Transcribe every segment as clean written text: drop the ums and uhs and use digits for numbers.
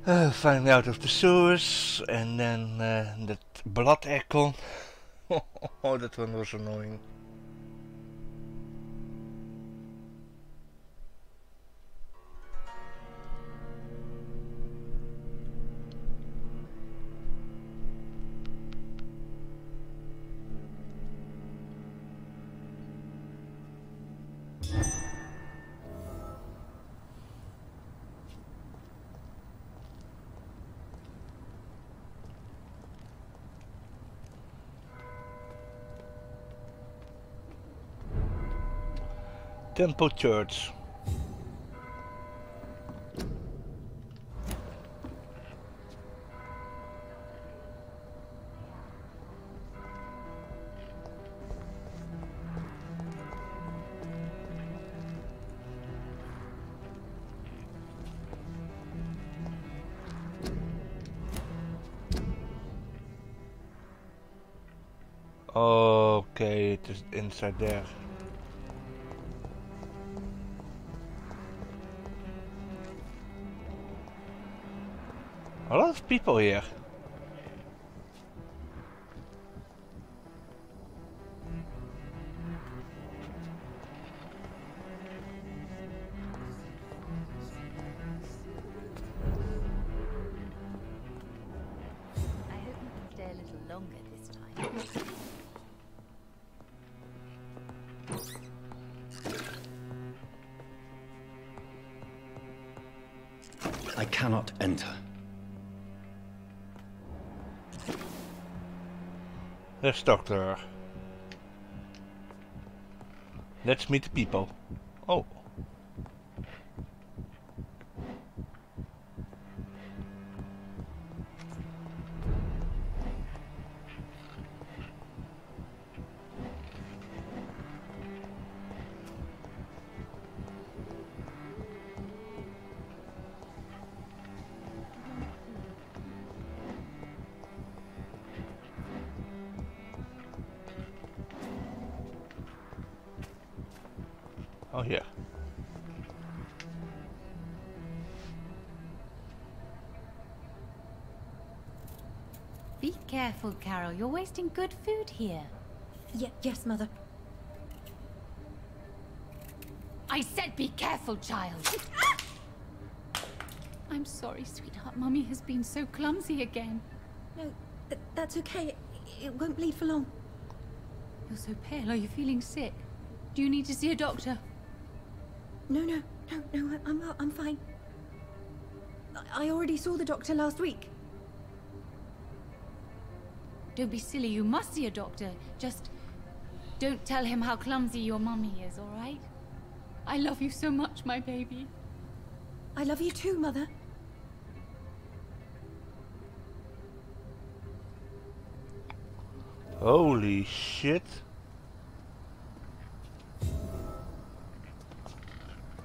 Finding out of the sewers, and then that blood icon. Oh, that one was annoying. Temple Church. Okay, it is inside there. A lot of people here. I hope you can stay a little longer this time. I cannot enter. There's Doctor. Let's meet the people. Oh. Oh, yeah. Be careful, Carol. You're wasting good food here. Yes, Mother. I said be careful, child. I'm sorry, sweetheart. Mummy has been so clumsy again. No, that's okay. It won't bleed for long. You're so pale. Are you feeling sick? Do you need to see a doctor? No, I'm fine. I already saw the doctor last week. Don't be silly. You must see a doctor. Just don't tell him how clumsy your mummy is, all right? I love you so much, my baby. I love you too, Mother. Holy shit.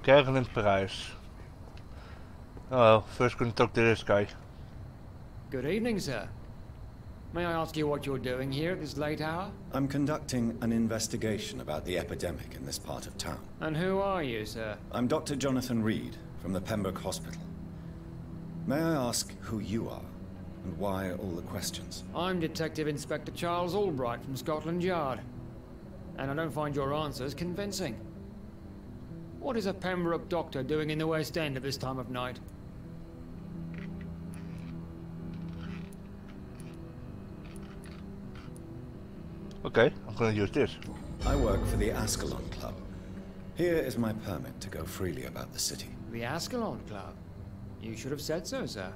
Carolyn Price. Oh well, first gonna talk to this guy. Good evening, sir. May I ask you what you're doing here at this late hour? I'm conducting an investigation about the epidemic in this part of town. And who are you, sir? I'm Dr. Jonathan Reed from the Pembroke Hospital. May I ask who you are and why all the questions? I'm Detective Inspector Charles Albright from Scotland Yard. And I don't find your answers convincing. What is a Pembroke doctor doing in the West End at this time of night? Okay, I'm gonna use this. I work for the Ascalon Club. Here is my permit to go freely about the city. The Ascalon Club? You should have said so, sir.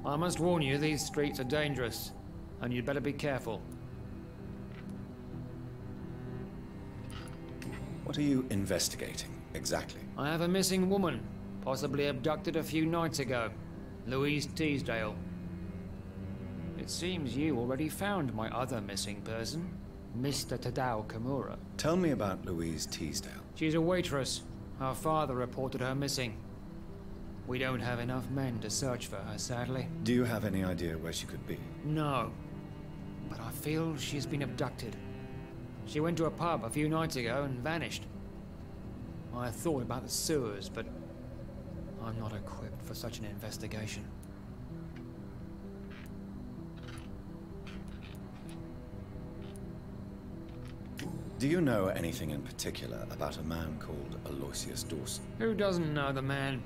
I must warn you, these streets are dangerous, and you'd better be careful. What are you investigating, exactly? I have a missing woman, possibly abducted a few nights ago. Louise Teasdale. It seems you already found my other missing person, Mr. Tadao Kimura. Tell me about Louise Teasdale. She's a waitress. Her father reported her missing. We don't have enough men to search for her, sadly. Do you have any idea where she could be? No. But I feel she's been abducted. She went to a pub a few nights ago and vanished. I thought about the sewers, but I'm not equipped for such an investigation. Do you know anything in particular about a man called Aloysius Dawson? Who doesn't know the man?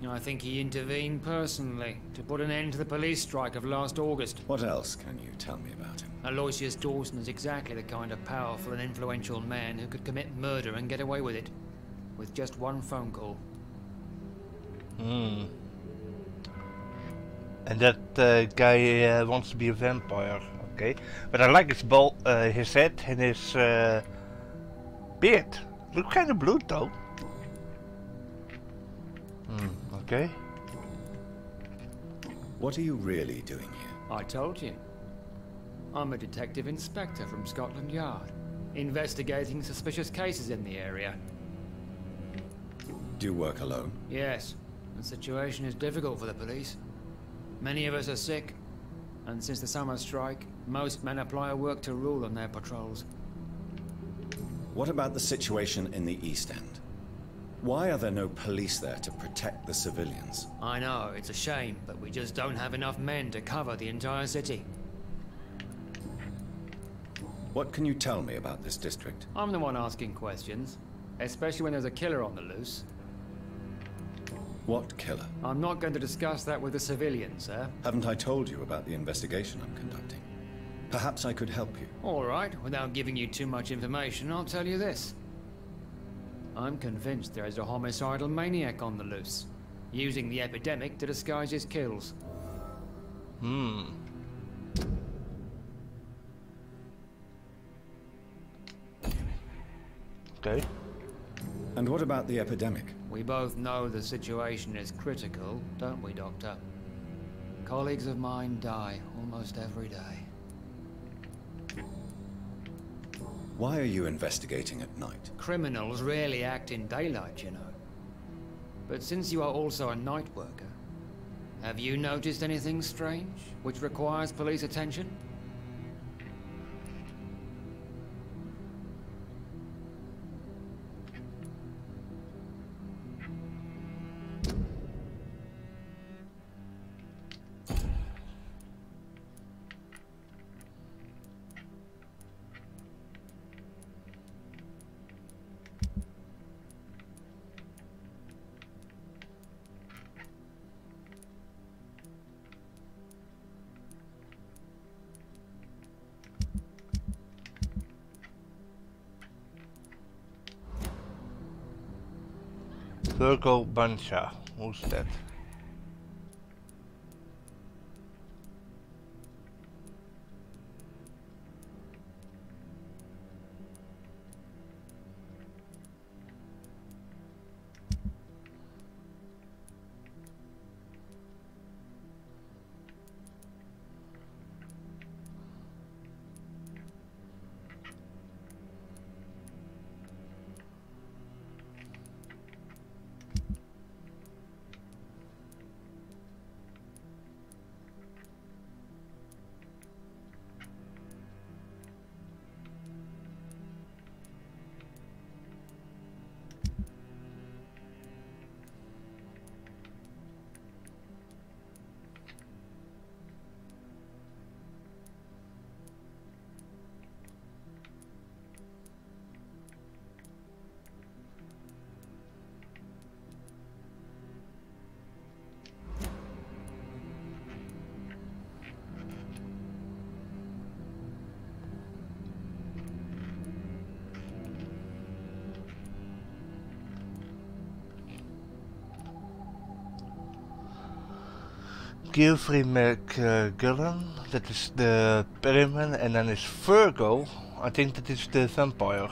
I think he intervened personally to put an end to the police strike of last August. What else can you tell me about him? Aloysius Dawson is exactly the kind of powerful and influential man who could commit murder and get away with it. With just one phone call. Hmm. And that guy wants to be a vampire. Okay. But I like his head and his beard. Look kind of blue though. Okay. What are you really doing here? I told you. I'm a detective inspector from Scotland Yard, investigating suspicious cases in the area. Do you work alone? Yes, the situation is difficult for the police. Many of us are sick, and since the summer strike, most men apply a work to rule on their patrols. What about the situation in the East End? Why are there no police there to protect the civilians? I know, it's a shame, but we just don't have enough men to cover the entire city. What can you tell me about this district? I'm the one asking questions, especially when there's a killer on the loose. What killer? I'm not going to discuss that with the civilians, sir. Haven't I told you about the investigation I'm conducting? Perhaps I could help you. All right, without giving you too much information, I'll tell you this. I'm convinced there is a homicidal maniac on the loose, using the epidemic to disguise his kills. Okay. And what about the epidemic? We both know the situation is critical, don't we, Doctor? Colleagues of mine die almost every day. Why are you investigating at night? Criminals rarely act in daylight, you know. But since you are also a night worker, have you noticed anything strange which requires police attention? Virgo Bancha. Who's that? Geoffrey McGillen, that is the Perryman, and then is Virgo, I think that is the vampire.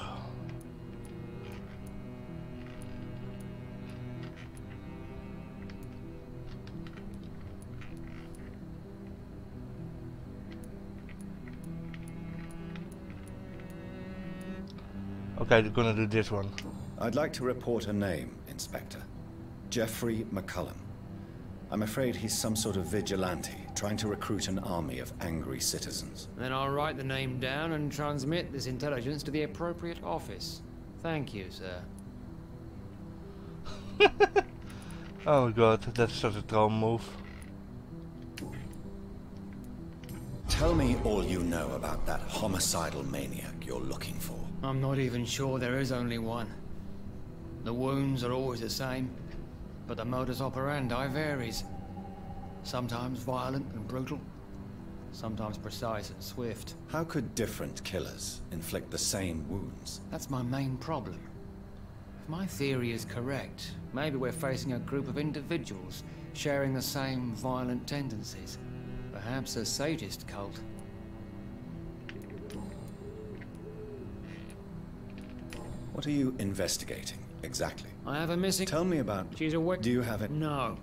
Okay, we're gonna do this one. I'd like to report a name, Inspector. Geoffrey McCullum. I'm afraid he's some sort of vigilante, trying to recruit an army of angry citizens. Then I'll write the name down and transmit this intelligence to the appropriate office. Thank you, sir. Oh god, that's such a troll move. Tell me all you know about that homicidal maniac you're looking for. I'm not even sure there is only one. The wounds are always the same, but the modus operandi varies. Sometimes violent and brutal, sometimes precise and swift. How could different killers inflict the same wounds? That's my main problem. If my theory is correct, maybe we're facing a group of individuals sharing the same violent tendencies. Perhaps a sadist cult. What are you investigating, exactly? I have a missing... Tell me about... She's awake. Do you have it? No.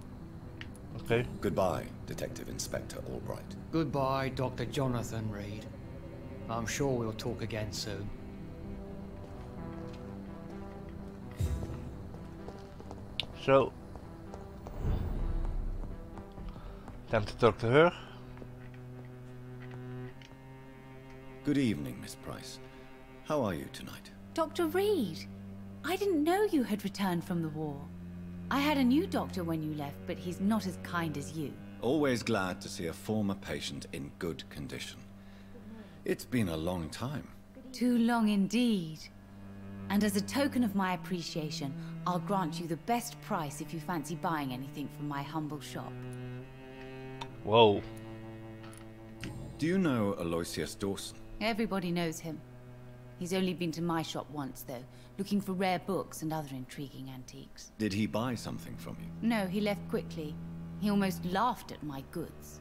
Okay. Goodbye, Detective Inspector Albright. Goodbye, Dr. Jonathan Reed. I'm sure we'll talk again soon. So, time to talk to her. Good evening, Miss Price. How are you tonight? Dr. Reed, I didn't know you had returned from the war. I had a new doctor when you left, but he's not as kind as you. Always glad to see a former patient in good condition. It's been a long time. Too long indeed. And as a token of my appreciation, I'll grant you the best price if you fancy buying anything from my humble shop. Whoa. Do you know Aloysius Dawson? Everybody knows him. He's only been to my shop once, though, looking for rare books and other intriguing antiques. Did he buy something from you? No, he left quickly. He almost laughed at my goods.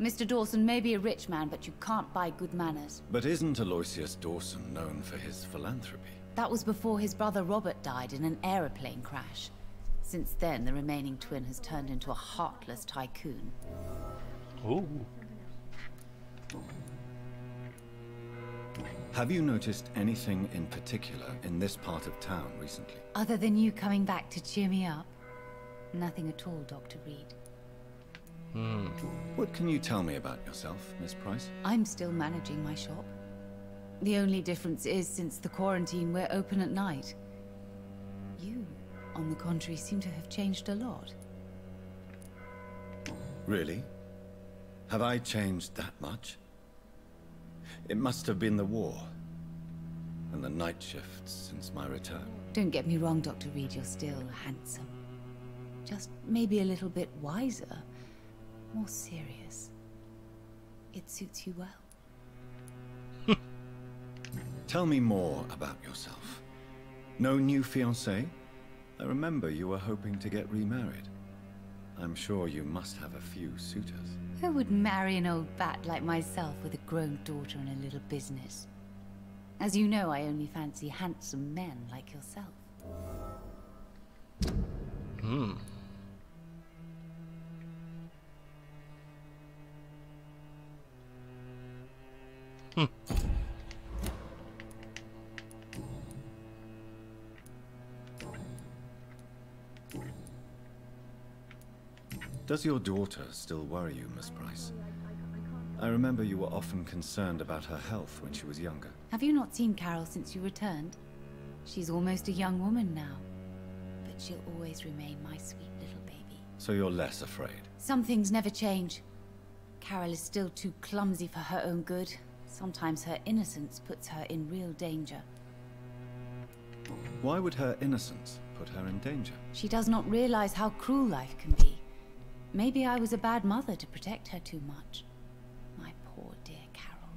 Mr. Dawson may be a rich man, but you can't buy good manners. But isn't Aloysius Dawson known for his philanthropy? That was before his brother Robert died in an aeroplane crash. Since then, the remaining twin has turned into a heartless tycoon. Ooh. Have you noticed anything in particular in this part of town recently? Other than you coming back to cheer me up? Nothing at all, Dr. Reed. What can you tell me about yourself, Miss Price? I'm still managing my shop. The only difference is, since the quarantine, we're open at night. You, on the contrary, seem to have changed a lot. Really? Have I changed that much? It must have been the war, and the night shifts since my return. Don't get me wrong, Dr. Reed, you're still handsome. Just maybe a little bit wiser, more serious. It suits you well. Tell me more about yourself. No new fiancé? I remember you were hoping to get remarried. I'm sure you must have a few suitors. Who would marry an old bat like myself with a grown daughter and a little business? As you know, I only fancy handsome men like yourself. Does your daughter still worry you, Miss Price? I remember you were often concerned about her health when she was younger. Have you not seen Carol since you returned? She's almost a young woman now. But she'll always remain my sweet little baby. So you're less afraid? Some things never change. Carol is still too clumsy for her own good. Sometimes her innocence puts her in real danger. Why would her innocence put her in danger? She does not realize how cruel life can be. Maybe I was a bad mother to protect her too much. My poor dear Carol.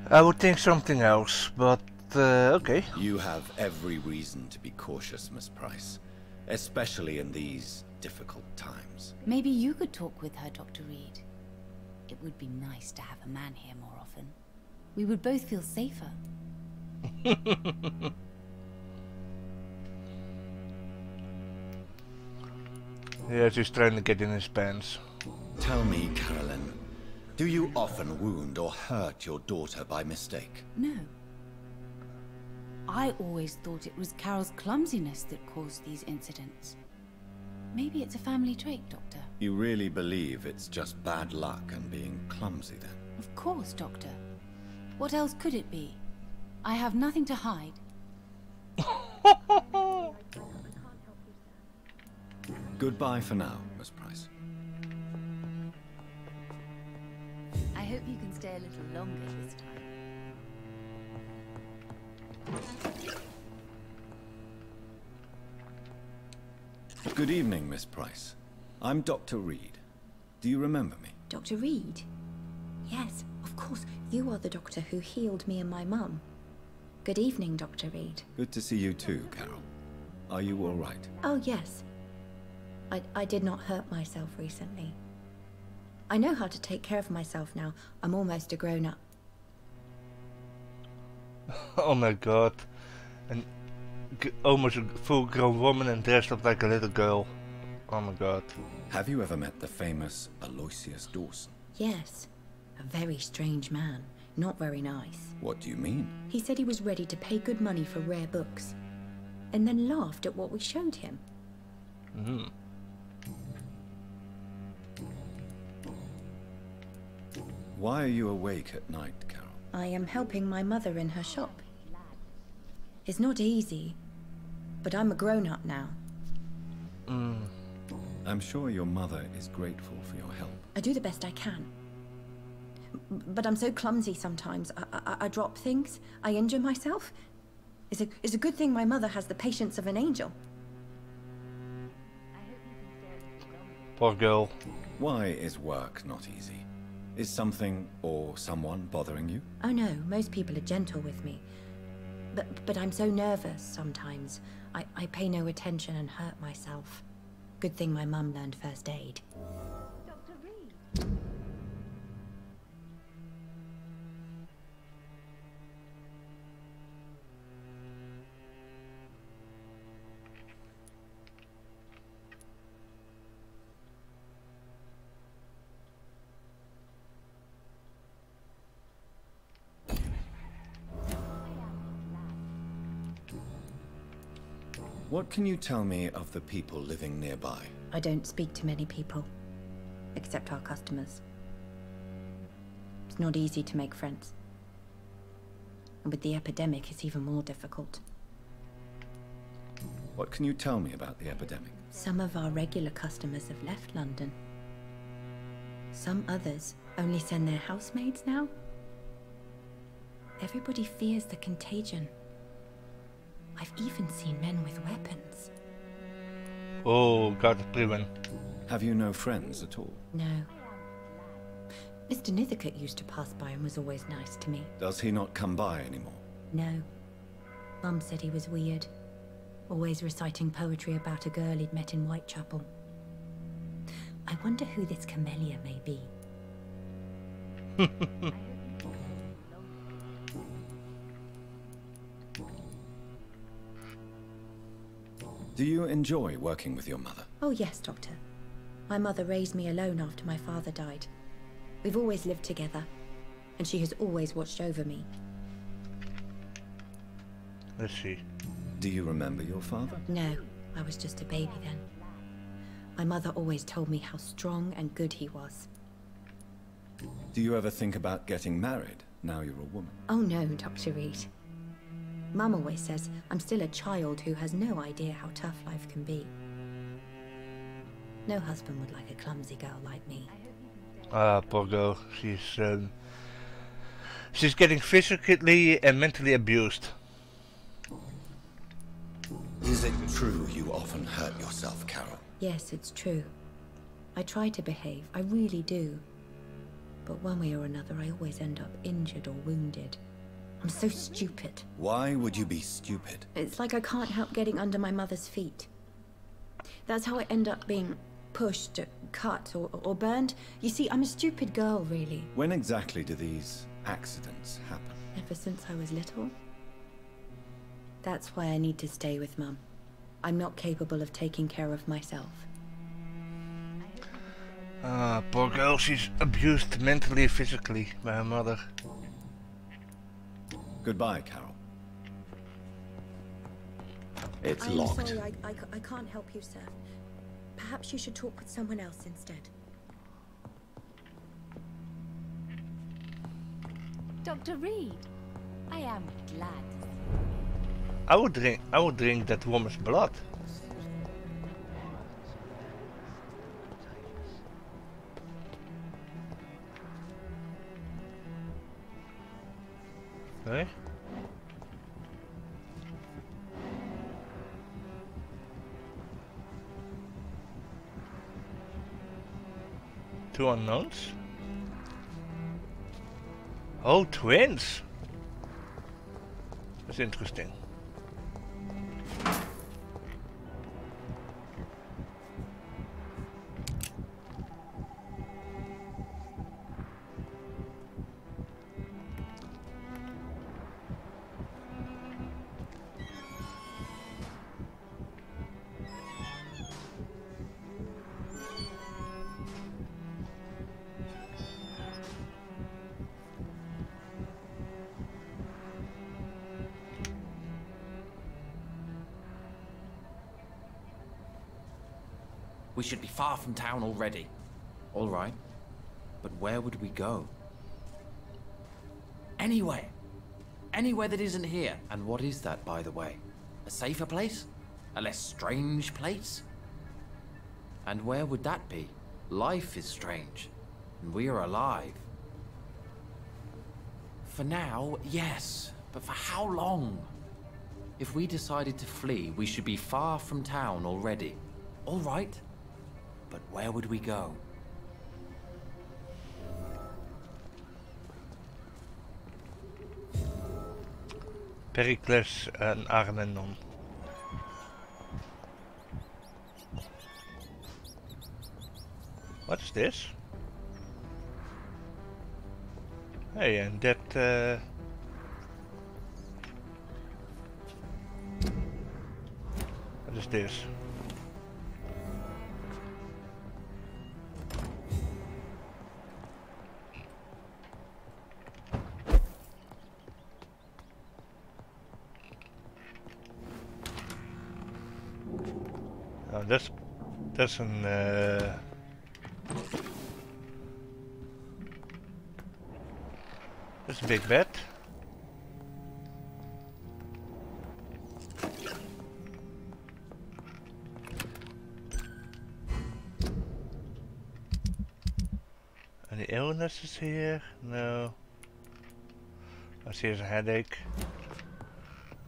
I would think something else, but okay. You have every reason to be cautious, Miss Price. Especially in these difficult times. Maybe you could talk with her, Dr. Reed. It would be nice to have a man here more often. We would both feel safer. Yeah, she's trying to get in his pants. Tell me, Carolyn, do you often wound or hurt your daughter by mistake? No. I always thought it was Carol's clumsiness that caused these incidents. Maybe it's a family trait, Doctor. You really believe it's just bad luck and being clumsy then? Of course, Doctor. What else could it be? I have nothing to hide. Goodbye for now, Miss Price. I hope you can stay a little longer this time. Good evening, Miss Price. I'm Dr. Reed. Do you remember me? Dr. Reed? Yes, of course. You are the doctor who healed me and my mum. Good evening, Dr. Reed. Good to see you too, Carol. Are you all right? Oh, yes. I did not hurt myself recently. I know how to take care of myself now. I'm almost a grown-up. Oh my god. And almost a full-grown woman and dressed up like a little girl. Oh my god. Have you ever met the famous Aloysius Dawson? Yes. A very strange man. Not very nice. What do you mean? He said he was ready to pay good money for rare books. And then laughed at what we showed him. Mm. Why are you awake at night, Carol? I am helping my mother in her shop. It's not easy, but I'm a grown-up now. I'm sure your mother is grateful for your help. I do the best I can. But I'm so clumsy sometimes. I drop things. I injure myself. It's a good thing my mother has the patience of an angel. Poor girl. Why is work not easy? Is something or someone bothering you? Oh no, most people are gentle with me. But I'm so nervous sometimes. I pay no attention and hurt myself. Good thing my mum learned first aid. Dr. Reed. What can you tell me of the people living nearby? I don't speak to many people, except our customers. It's not easy to make friends. And with the epidemic, it's even more difficult. What can you tell me about the epidemic? Some of our regular customers have left London. Some others only send their housemaids now. Everybody fears the contagion. I've even seen men with weapons. Oh god, prima. Have you no friends at all? No. Mr. Nithercote used to pass by and was always nice to me. Does he not come by anymore? No. Mum said he was weird. Always reciting poetry about a girl he'd met in Whitechapel. I wonder who this camellia may be. Do you enjoy working with your mother? Oh yes, Doctor. My mother raised me alone after my father died. We've always lived together, and she has always watched over me. Let's see. Do you remember your father? No, I was just a baby then. My mother always told me how strong and good he was. Do you ever think about getting married now you're a woman? Oh no, Dr. Reed. Mum always says I'm still a child who has no idea how tough life can be. No husband would like a clumsy girl like me. Ah, poor girl. She's getting physically and mentally abused. Is it true you often hurt yourself, Carol? Yes, it's true. I try to behave, I really do. But one way or another, I always end up injured or wounded. I'm so stupid. Why would you be stupid? It's like I can't help getting under my mother's feet. That's how I end up being pushed, cut, or burned. You see, I'm a stupid girl, really. When exactly do these accidents happen? Ever since I was little. That's why I need to stay with Mum. I'm not capable of taking care of myself. Ah, poor girl. She's abused mentally, physically by her mother. Goodbye, Carol. It's I'm locked. sorry, I can't help you, sir. Perhaps you should talk with someone else instead. Dr. Reed, I am glad. I would drink that woman's blood. Okay. Two unknowns. Oh, twins! That's interesting. We should be far from town already. All right. But where would we go? Anywhere. Anywhere that isn't here. And what is that, by the way? A safer place? A less strange place? And where would that be? Life is strange. And we are alive. For now, yes. But for how long? If we decided to flee, we should be far from town already. All right. But where would we go? Pericles and Armenon. What is this? Hey, and that what is this? Oh, that's an that's a big bet. Any illnesses here? No. I see there's a headache.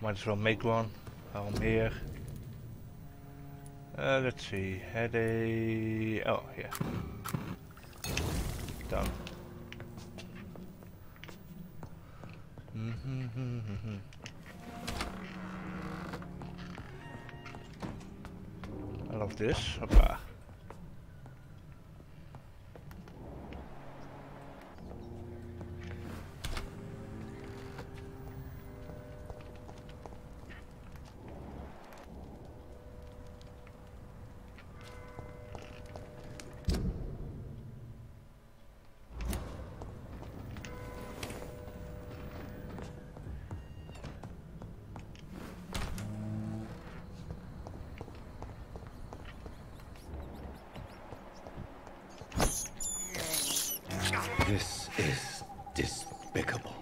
Might as well make one while I'm here. Let's see, headache. Oh, yeah. Done. I love this. Hoppa. This is despicable.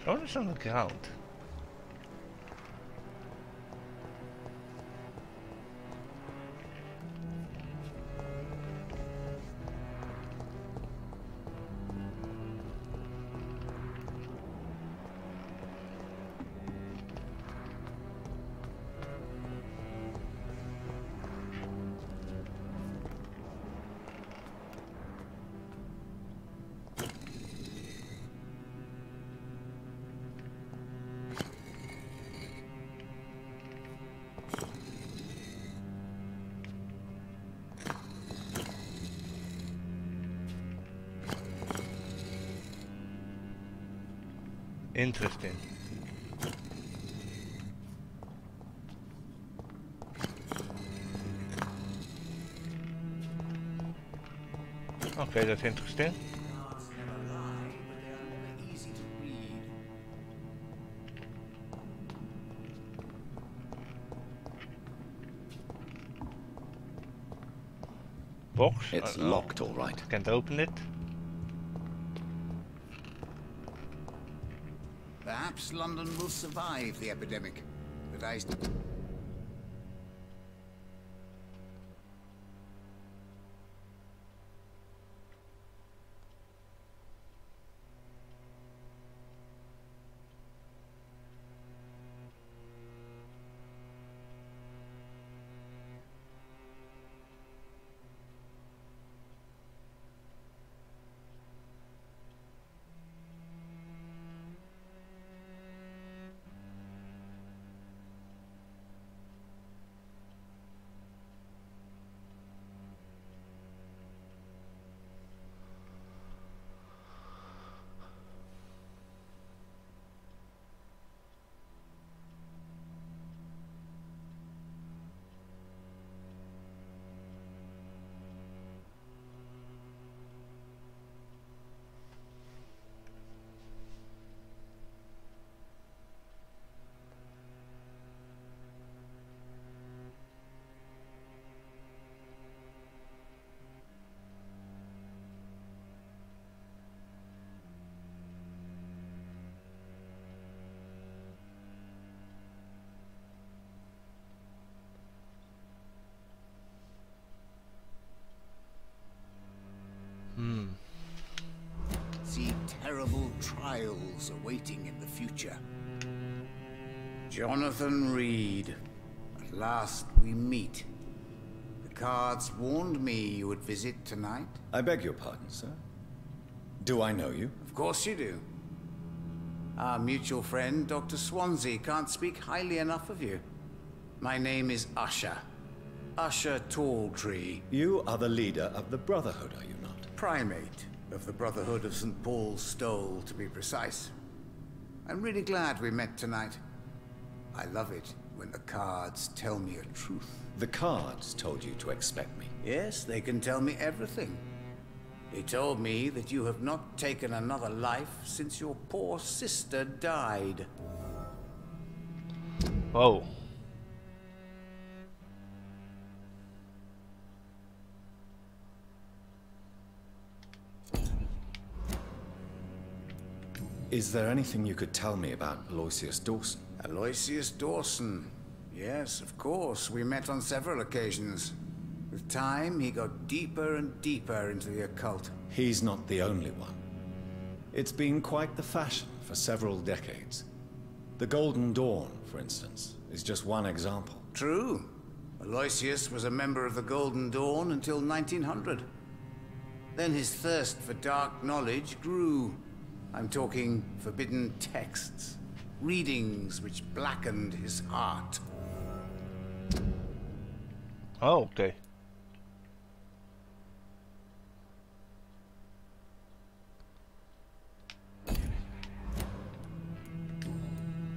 What is on the ground? Interesting. Okay, that's interesting. Box? It's locked, all right. Can't open it. Perhaps London will survive the epidemic, but I... trials awaiting in the future. Jonathan Reed. At last we meet. The cards warned me you would visit tonight. I beg your pardon, sir. Do I know you? Of course you do. Our mutual friend, Dr. Swansea, can't speak highly enough of you. My name is Usher. Usher Talltree. You are the leader of the Brotherhood, are you not? Primate of the Brotherhood of St. Paul's Stole, to be precise. I'm really glad we met tonight. I love it when the cards tell me a truth. The cards told you to expect me. Yes, they can tell me everything. They told me that you have not taken another life since your poor sister died. Oh. Is there anything you could tell me about Aloysius Dawson? Aloysius Dawson. Yes, of course. We met on several occasions. With time, he got deeper and deeper into the occult. He's not the only one. It's been quite the fashion for several decades. The Golden Dawn, for instance, is just one example. True. Aloysius was a member of the Golden Dawn until 1900. Then his thirst for dark knowledge grew. I'm talking forbidden texts, readings which blackened his heart. Oh, okay.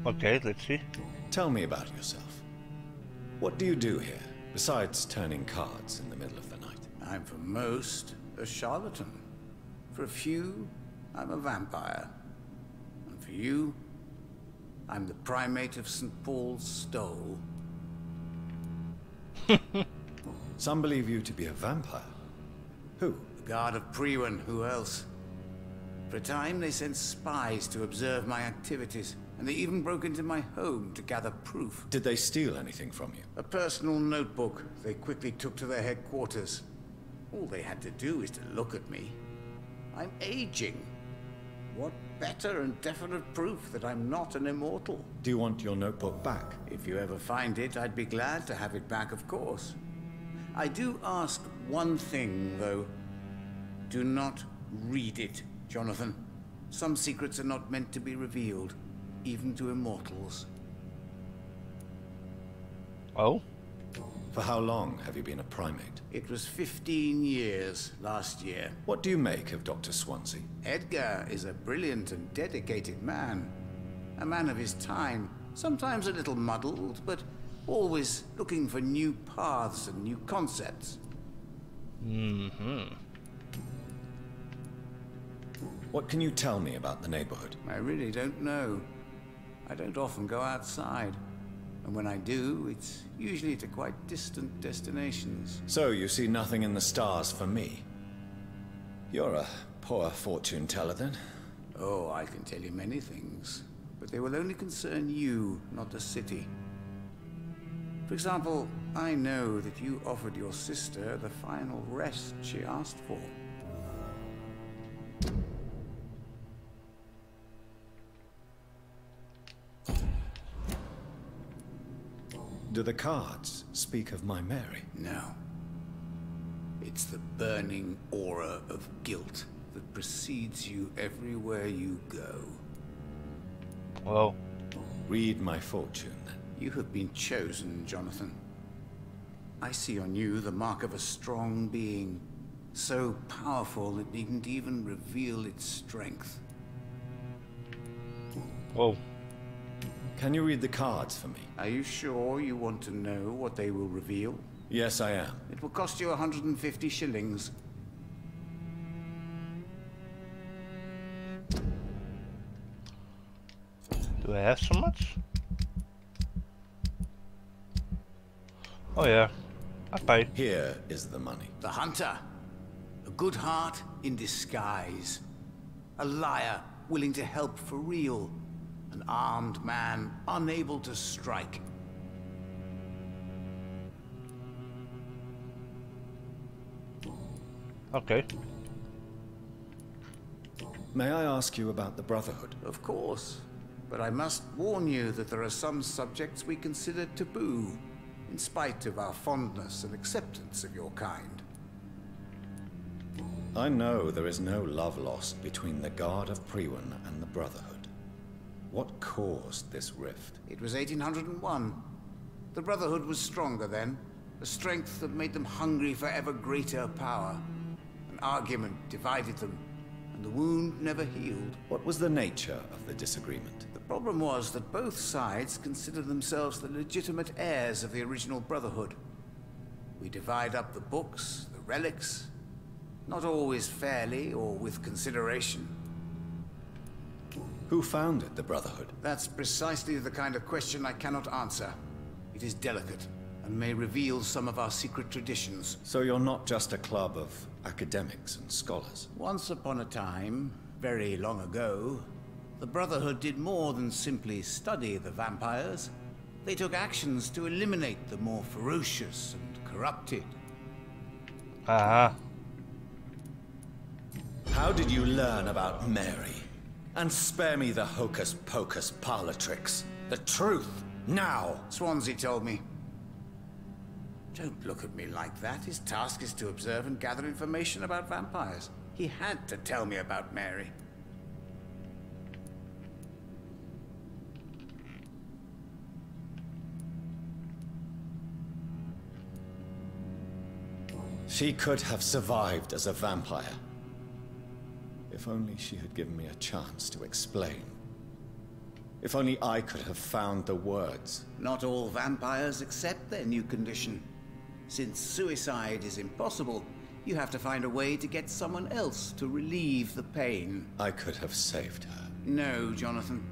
Okay, let's see. Tell me about yourself. What do you do here, besides turning cards in the middle of the night? I'm for most a charlatan. For a few, I'm a vampire. And for you, I'm the primate of St. Paul's Stole. Some believe you to be a vampire. Who? The Guard of Priwen, who else? For a time, they sent spies to observe my activities, and they even broke into my home to gather proof. Did they steal anything from you? A personal notebook they quickly took to their headquarters. All they had to do is to look at me. I'm aging. What better and definite proof that I'm not an immortal? Do you want your notebook back? If you ever find it, I'd be glad to have it back, of course. I do ask one thing, though. Do not read it, Jonathan. Some secrets are not meant to be revealed, even to immortals. Oh? For how long have you been a primate? It was 15 years last year. What do you make of Dr. Swansea? Edgar is a brilliant and dedicated man. A man of his time, sometimes a little muddled, but always looking for new paths and new concepts. Mm-hmm. What can you tell me about the neighborhood? I really don't know. I don't often go outside. And when I do, it's usually to quite distant destinations. So you see nothing in the stars for me? You're a poor fortune teller, then? Oh, I can tell you many things. But they will only concern you, not the city. For example, I know that you offered your sister the final rest she asked for. Do the cards speak of my Mary? No. It's the burning aura of guilt that precedes you everywhere you go. Well. Read my fortune, then. You have been chosen, Jonathan. I see on you the mark of a strong being, so powerful it needn't even reveal its strength. Whoa. Can you read the cards for me? Are you sure you want to know what they will reveal? Yes, I am. It will cost you 150 shillings. Do I have so much? Oh yeah, I pay. Here is the money. The hunter. A good heart in disguise. A liar willing to help for real. An armed man unable to strike. Okay. May I ask you about the Brotherhood? Of course. But I must warn you that there are some subjects we consider taboo, in spite of our fondness and acceptance of your kind. I know there is no love lost between the Guard of Priwen and the Brotherhood. What caused this rift? It was 1801. The Brotherhood was stronger then, a strength that made them hungry for ever greater power. An argument divided them, and the wound never healed. What was the nature of the disagreement? The problem was that both sides considered themselves the legitimate heirs of the original Brotherhood. We divide up the books, the relics, not always fairly or with consideration. Who founded the Brotherhood? That's precisely the kind of question I cannot answer. It is delicate, and may reveal some of our secret traditions. So you're not just a club of academics and scholars? Once upon a time, very long ago, the Brotherhood did more than simply study the vampires. They took actions to eliminate the more ferocious and corrupted. Aha. How did you learn about Mary? And spare me the hocus-pocus parlor tricks. The truth, now! Swansea told me. Don't look at me like that. His task is to observe and gather information about vampires. He had to tell me about Mary. She could have survived as a vampire. If only she had given me a chance to explain. If only I could have found the words. Not all vampires accept their new condition. Since suicide is impossible, you have to find a way to get someone else to relieve the pain. I could have saved her. No, Jonathan.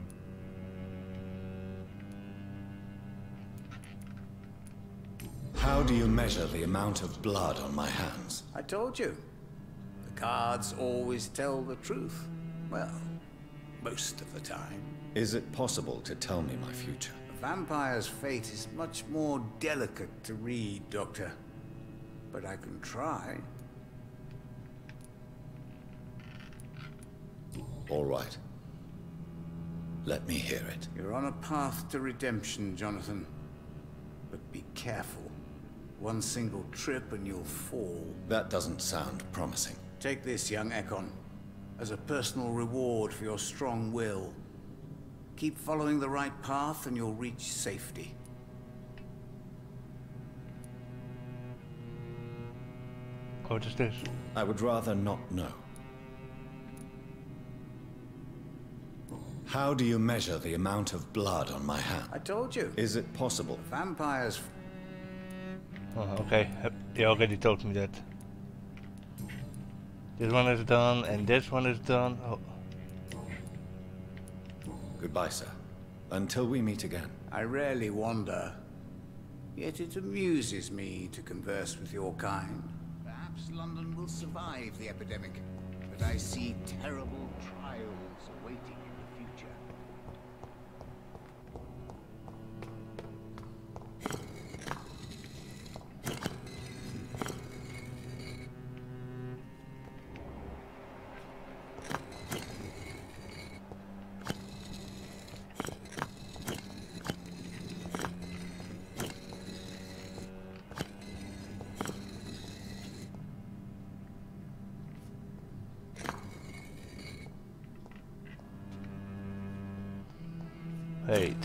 How do you measure the amount of blood on my hands? I told you. The cards always tell the truth. Well, most of the time. Is it possible to tell me my future? A vampire's fate is much more delicate to read, Doctor. But I can try. All right. Let me hear it. You're on a path to redemption, Jonathan. But be careful. One single trip and you'll fall. That doesn't sound promising. Take this, young Ekon, as a personal reward for your strong will. Keep following the right path and you'll reach safety. What is this? I would rather not know. How do you measure the amount of blood on my hand? I told you. Is it possible? Vampires... Oh, okay, he already told me that. This one is done, and this one is done. Oh. Goodbye, sir. Until we meet again. I rarely wander. Yet it amuses me to converse with your kind. Perhaps London will survive the epidemic, but I see terrible trials awaiting in the future. Wait.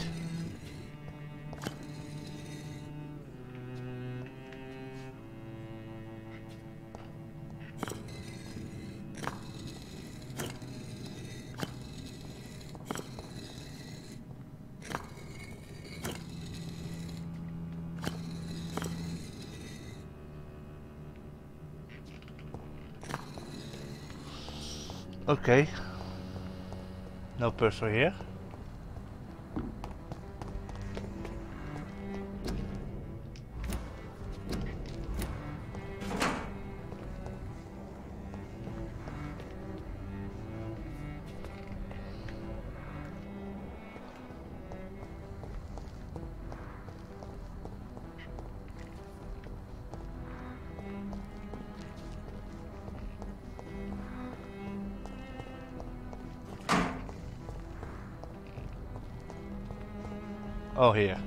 Okay. No purser here. Oh, here.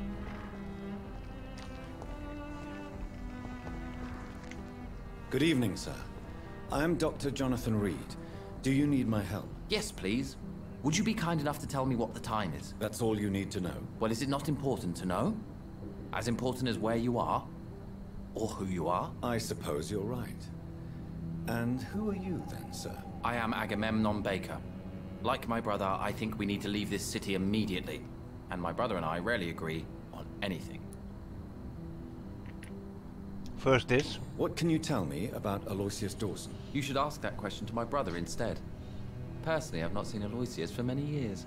Good evening, sir. I am Dr. Jonathan Reed. Do you need my help? Yes, please. Would you be kind enough to tell me what the time is? That's all you need to know. Well, is it not important to know? As important as where you are? Or who you are? I suppose you're right. And who are you then, sir? I am Agamemnon Baker. Like my brother, I think we need to leave this city immediately. And my brother and I rarely agree on anything. First this. What can you tell me about Aloysius Dawson? You should ask that question to my brother instead. Personally, I've not seen Aloysius for many years.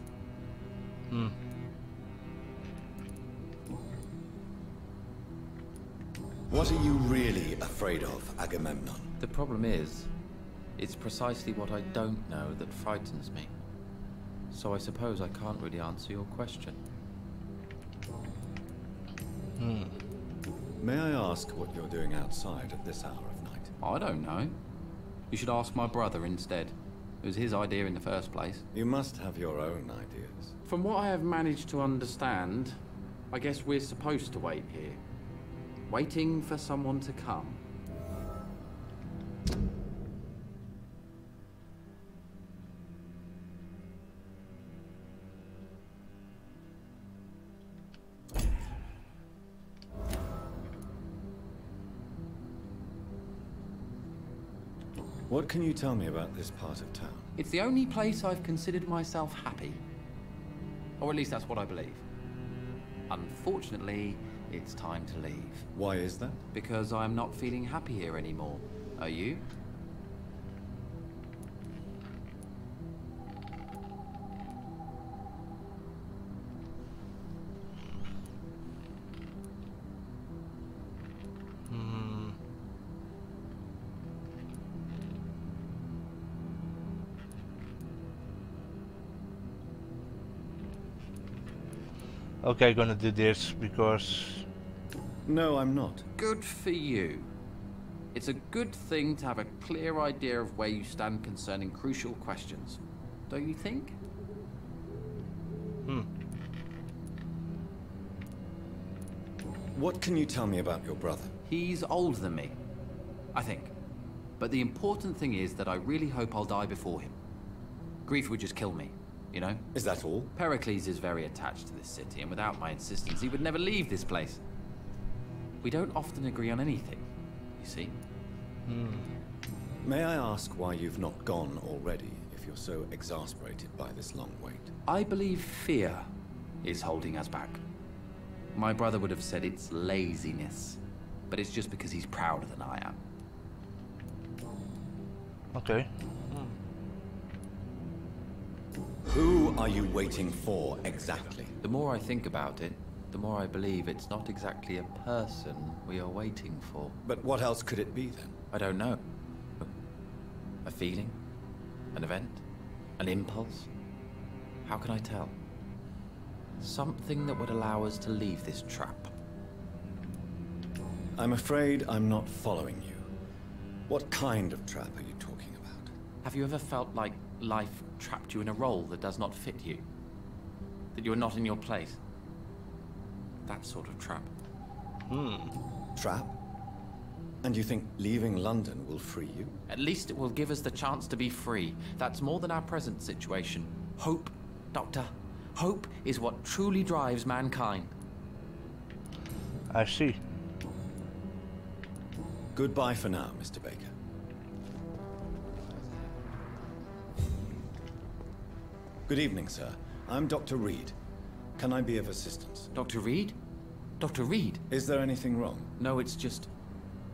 What are you really afraid of, Agamemnon? The problem is, it's precisely what I don't know that frightens me. So I suppose I can't really answer your question. May I ask what you're doing outside at this hour of night? I don't know. You should ask my brother instead. It was his idea in the first place. You must have your own ideas. From what I have managed to understand, I guess we're supposed to wait here. Waiting for someone to come. What can you tell me about this part of town? It's the only place I've considered myself happy. Or at least that's what I believe. Unfortunately, it's time to leave. Why is that? Because I'm not feeling happy here anymore. Are you? Okay, gonna do this because... No, I'm not. Good for you. It's a good thing to have a clear idea of where you stand concerning crucial questions. Don't you think? What can you tell me about your brother? He's older than me, I think. But the important thing is that I really hope I'll die before him. Grief would just kill me, you know? Is that all? Pericles is very attached to this city, and without my insistence, he would never leave this place. We don't often agree on anything, you see? May I ask why you've not gone already, if you're so exasperated by this long wait? I believe fear is holding us back. My brother would have said it's laziness, but it's just because he's prouder than I am. Okay. Who are you waiting for, exactly? The more I think about it, the more I believe it's not exactly a person we are waiting for. But what else could it be, then? I don't know. A feeling? An event? An impulse? How can I tell? Something that would allow us to leave this trap. I'm afraid I'm not following you. What kind of trap are you talking about? Have you ever felt like life trapped you in a role that does not fit you? That you're not in your place? That sort of trap. Trap? And you think leaving London will free you? At least it will give us the chance to be free. That's more than our present situation. Hope, Doctor. Hope is what truly drives mankind. I see. Goodbye for now, Mr. Baker. Good evening, sir. I'm Dr. Reed. Can I be of assistance? Dr. Reed? Dr. Reed? Is there anything wrong? No, it's just...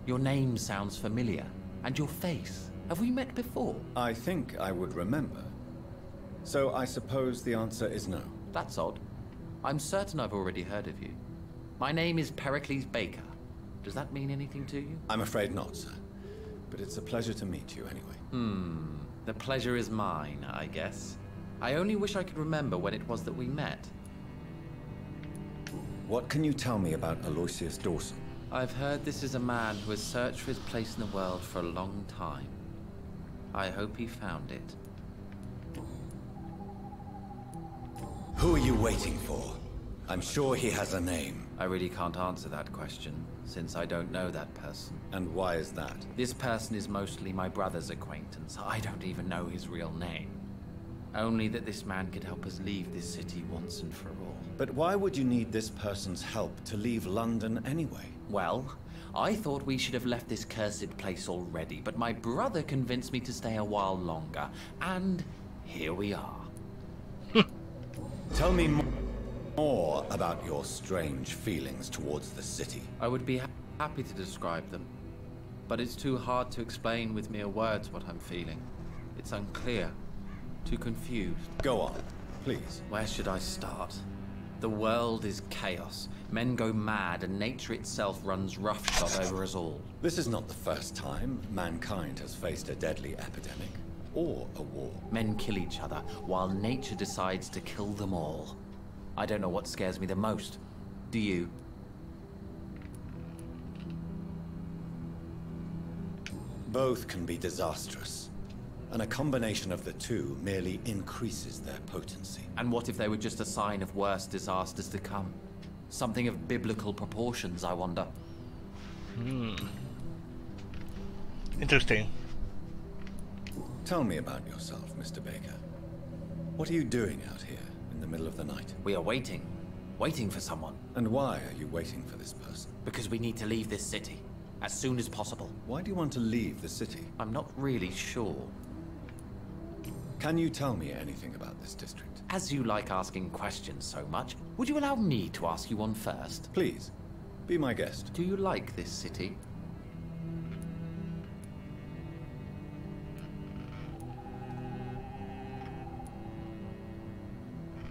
your name sounds familiar. And your face. Have we met before? I think I would remember. So I suppose the answer is no. That's odd. I'm certain I've already heard of you. My name is Pericles Baker. Does that mean anything to you? I'm afraid not, sir. But it's a pleasure to meet you anyway. The pleasure is mine, I guess. I only wish I could remember when it was that we met. What can you tell me about Aloysius Dawson? I've heard this is a man who has searched for his place in the world for a long time. I hope he found it. Who are you waiting for? I'm sure he has a name. I really can't answer that question, since I don't know that person. And why is that? This person is mostly my brother's acquaintance. I don't even know his real name. Only that this man could help us leave this city once and for all. But why would you need this person's help to leave London anyway? Well, I thought we should have left this cursed place already, but my brother convinced me to stay a while longer, and here we are. Tell me more about your strange feelings towards the city. I would be happy to describe them, but it's too hard to explain with mere words what I'm feeling. It's unclear, too confused. Go on, please. Where should I start? The world is chaos. Men go mad, and nature itself runs roughshod over us all. This is not the first time mankind has faced a deadly epidemic, or a war. Men kill each other, while nature decides to kill them all. I don't know what scares me the most. Do you? Both can be disastrous, and a combination of the two merely increases their potency. And what if they were just a sign of worse disasters to come? Something of biblical proportions, I wonder. Interesting. Tell me about yourself, Mr. Baker. What are you doing out here in the middle of the night? We are waiting. Waiting for someone. And why are you waiting for this person? Because we need to leave this city. As soon as possible. Why do you want to leave the city? I'm not really sure. Can you tell me anything about this district? As you like asking questions so much, would you allow me to ask you one first? Please, be my guest. Do you like this city?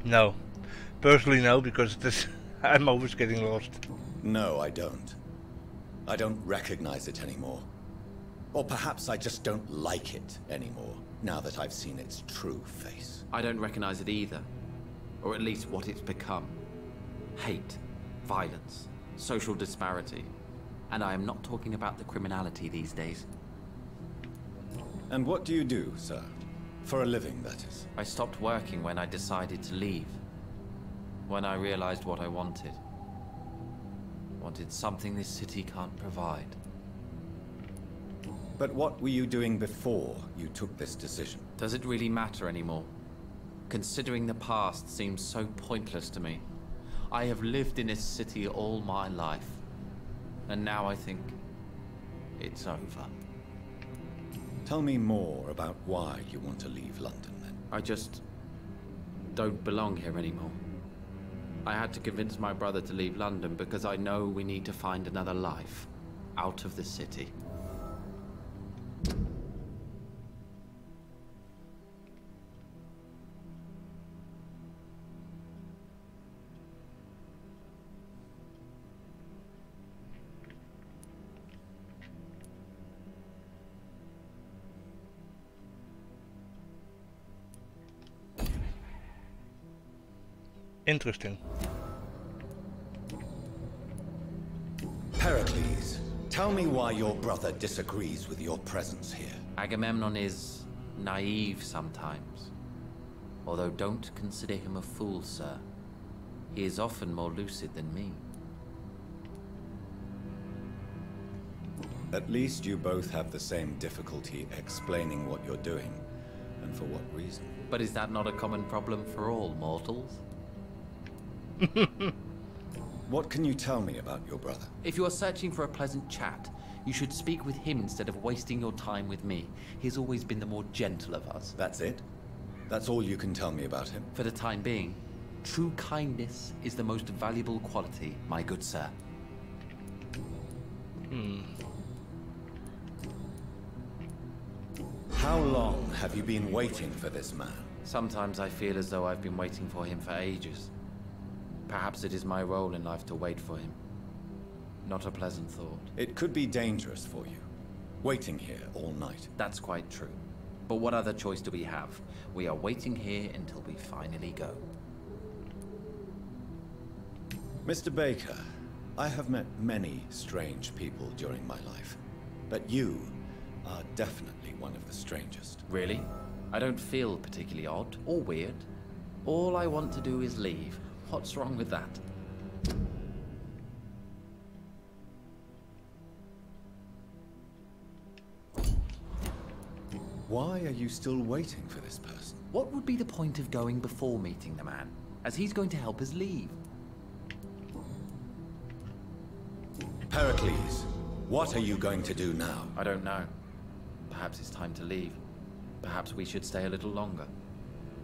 No. Personally no, because this I'm always getting lost. No, I don't. I don't recognize it anymore. Or perhaps I just don't like it anymore, now that I've seen its true face. I don't recognize it either. Or at least what it's become. Hate, violence, social disparity. And I am not talking about the criminality these days. And what do you do, sir? For a living, that is. I stopped working when I decided to leave. When I realized what I wanted. Wanted something this city can't provide. But what were you doing before you took this decision? Does it really matter anymore? Considering the past seems so pointless to me. I have lived in this city all my life. And now I think it's over. Tell me more about why you want to leave London, then. I just don't belong here anymore. I had to convince my brother to leave London because I know we need to find another life out of the city. Interesting. Pericles, tell me why your brother disagrees with your presence here. Agamemnon is naive sometimes. Although don't consider him a fool, sir. He is often more lucid than me. At least you both have the same difficulty explaining what you're doing, and for what reason. But is that not a common problem for all mortals? What can you tell me about your brother? If you are searching for a pleasant chat, you should speak with him instead of wasting your time with me. He's always been the more gentle of us. That's it? That's all you can tell me about him? For the time being, true kindness is the most valuable quality, my good sir. How long have you been waiting for this man? Sometimes I feel as though I've been waiting for him for ages. Perhaps it is my role in life to wait for him. Not a pleasant thought. It could be dangerous for you, waiting here all night. That's quite true. But what other choice do we have? We are waiting here until we finally go. Mr. Baker, I have met many strange people during my life, but you are definitely one of the strangest. Really? I don't feel particularly odd or weird. All I want to do is leave. What's wrong with that? Why are you still waiting for this person? What would be the point of going before meeting the man, as he's going to help us leave? Pericles, what are you going to do now? I don't know. Perhaps it's time to leave. Perhaps we should stay a little longer.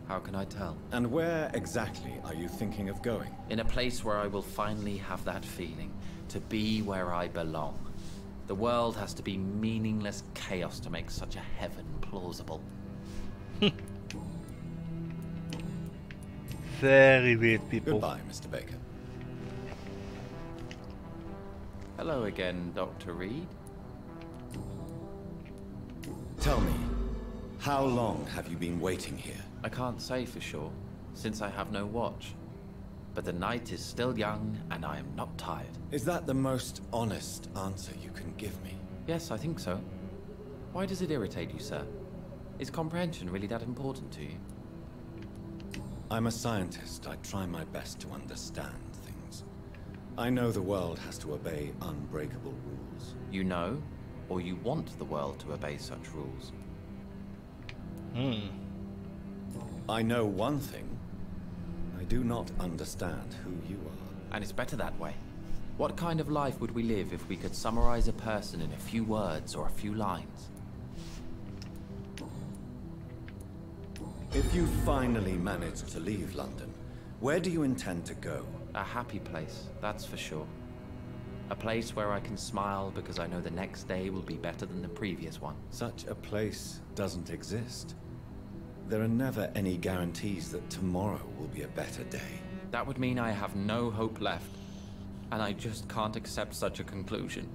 How can I tell? And where exactly are you thinking of going? In a place where I will finally have that feeling, to be where I belong. The world has to be meaningless chaos to make such a heaven plausible. Very weird people. Goodbye, Mr. Baker. Hello again, Dr. Reed. Tell me, how long have you been waiting here? I can't say for sure, since I have no watch. But the night is still young, and I am not tired. Is that the most honest answer you can give me? Yes, I think so. Why does it irritate you, sir? Is comprehension really that important to you? I'm a scientist. I try my best to understand things. I know the world has to obey unbreakable rules. You know, or you want the world to obey such rules? I know one thing. I do not understand who you are. And it's better that way. What kind of life would we live if we could summarize a person in a few words or a few lines? If you finally manage to leave London, where do you intend to go? A happy place, that's for sure. A place where I can smile because I know the next day will be better than the previous one. Such a place doesn't exist. There are never any guarantees that tomorrow will be a better day. That would mean I have no hope left. And I just can't accept such a conclusion.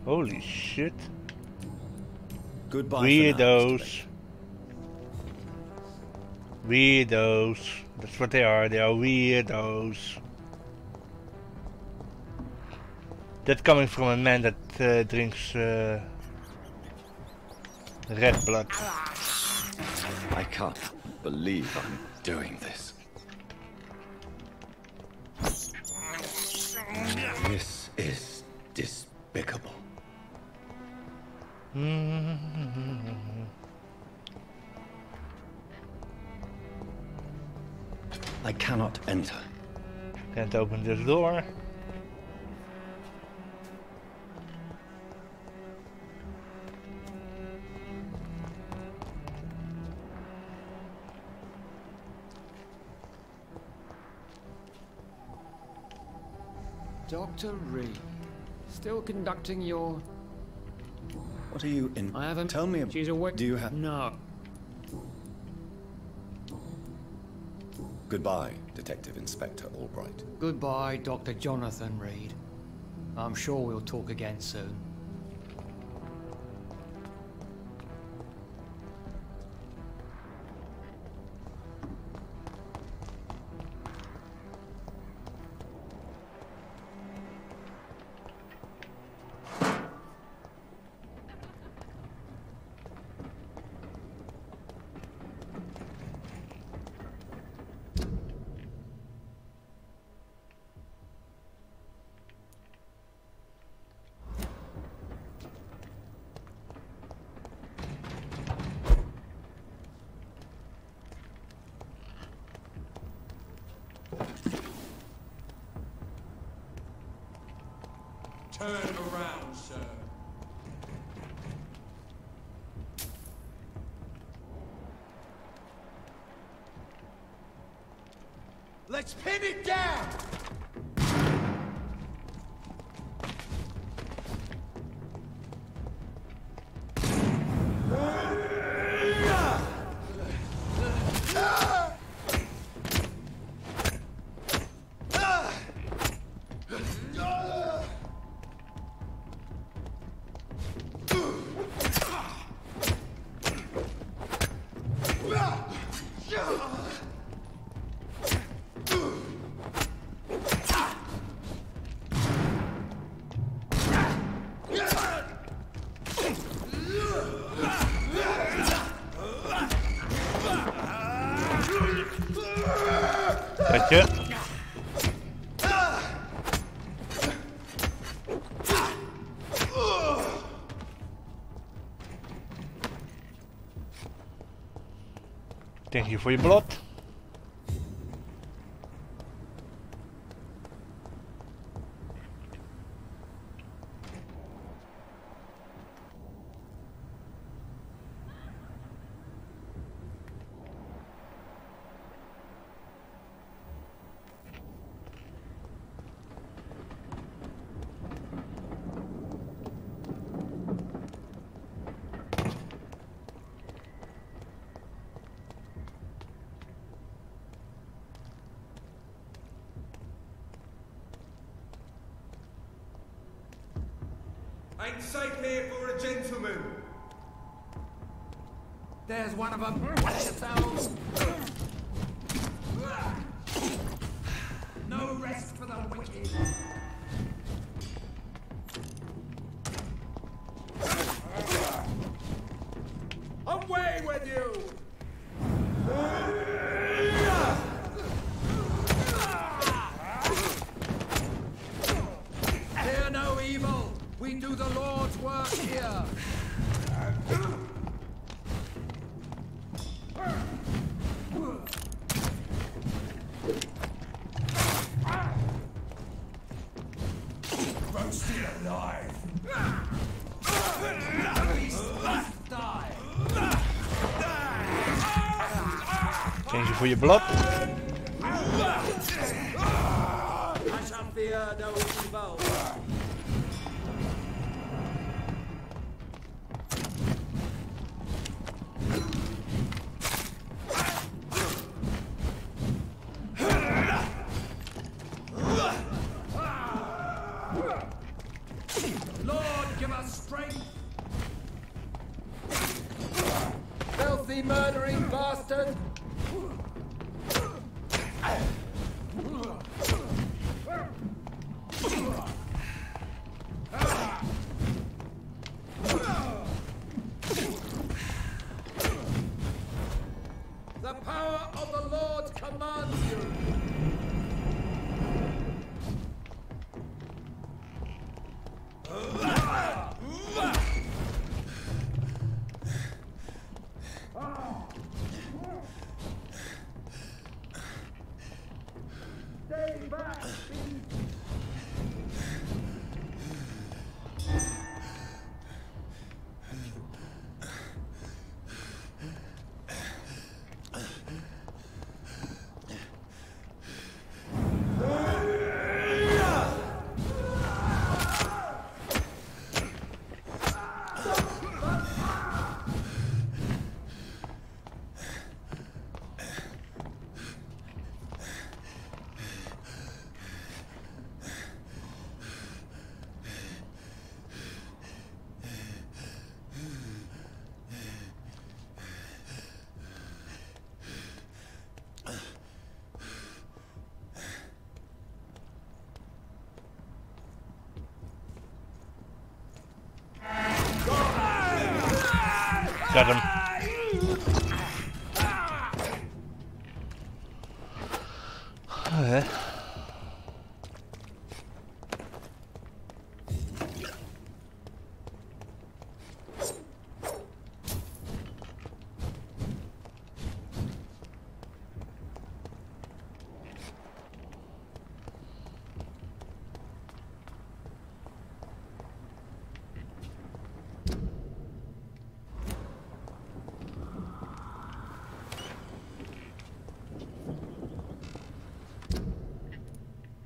Holy shit. Goodbye for now, Mr. Weirdos. Baker. Weirdos. That's what they are weirdos. That coming from a man that drinks red blood. I can't believe I'm doing this. This is despicable. I cannot enter. Can't open this door. Dr. Reed, still conducting your... What are you in? I haven't... Tell me. She's awake. Do you have? No. Goodbye, Detective Inspector Albright. Goodbye, Dr. Jonathan Reed. I'm sure we'll talk again soon. Turn around, sir. Let's pin it down! Gotcha. Thank you for your blood. Ain't safe here for a gentleman. There's one of them. Watch yourselves. No rest for the wicked. Away with you! Fear no evil. We do the Lord's work here. Roasted alive! Die. Thank you for your blood. I shall fear no evil. Lord, give us strength. Filthy murdering bastard. The power of the Lord commands you. Stay back, Got him.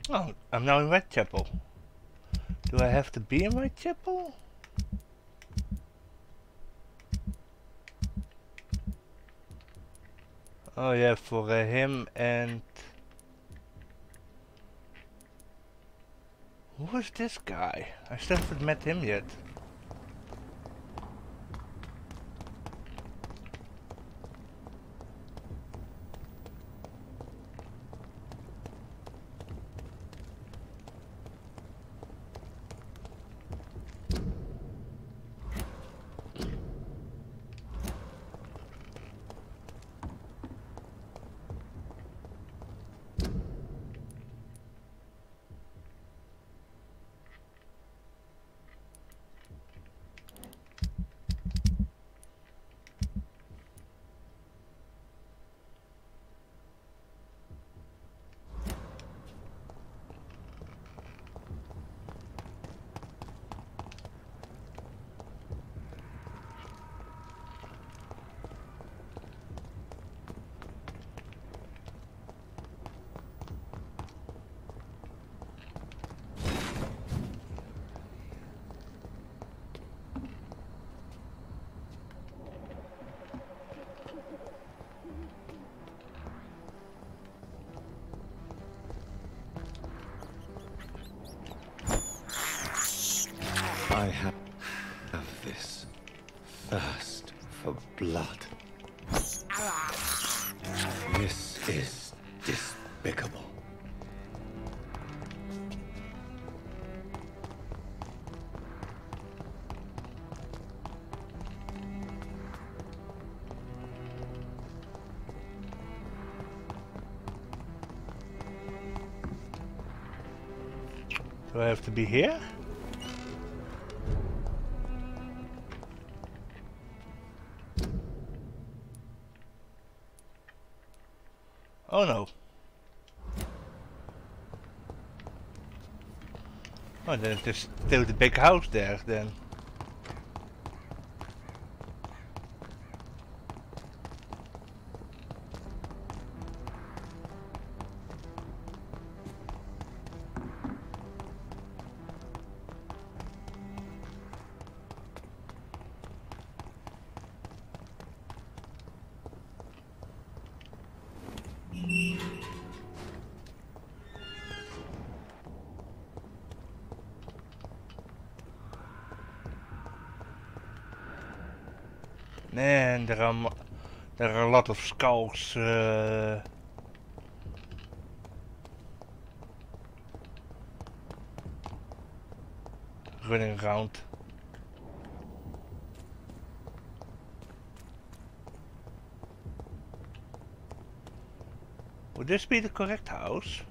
Oh, I'm now in Whitechapel. Do I have to be in Whitechapel? Oh yeah, for him and... Who is this guy? I still haven't met him yet. I have this thirst for blood. This is despicable. Do I have to be here? Oh no. Oh, then it's still the big house there then. Man, there are a lot of skulls running around. Would this be the correct house?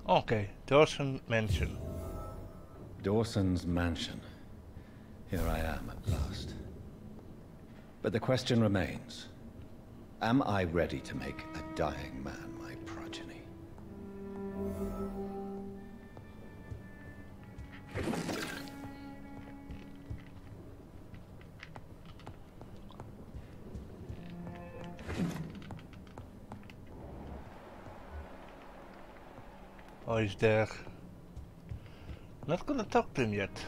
Okay, Dawson Mansion. Dawson's mansion. Here I am at last. But the question remains. Am I ready to make a dying man my progeny? Oh, he's there. Not gonna talk to him yet.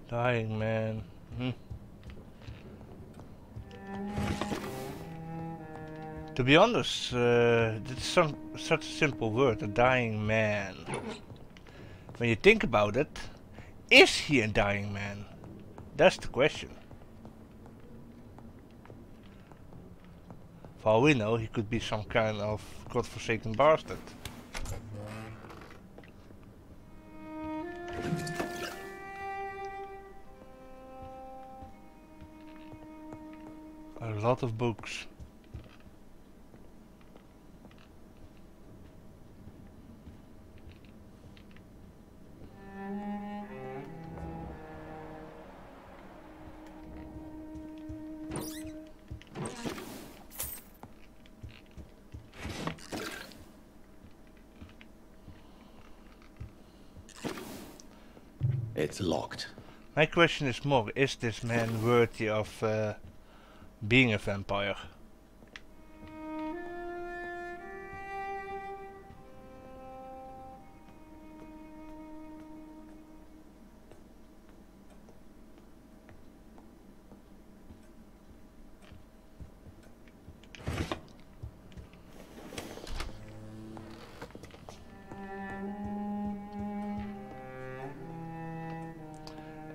Dying man. To be honest, it's such a simple word, a dying man. When you think about it, is he a dying man? That's the question. For all we know, he could be some kind of godforsaken bastard. A lot of books. It's locked. My question is more, is this man worthy of being a vampire?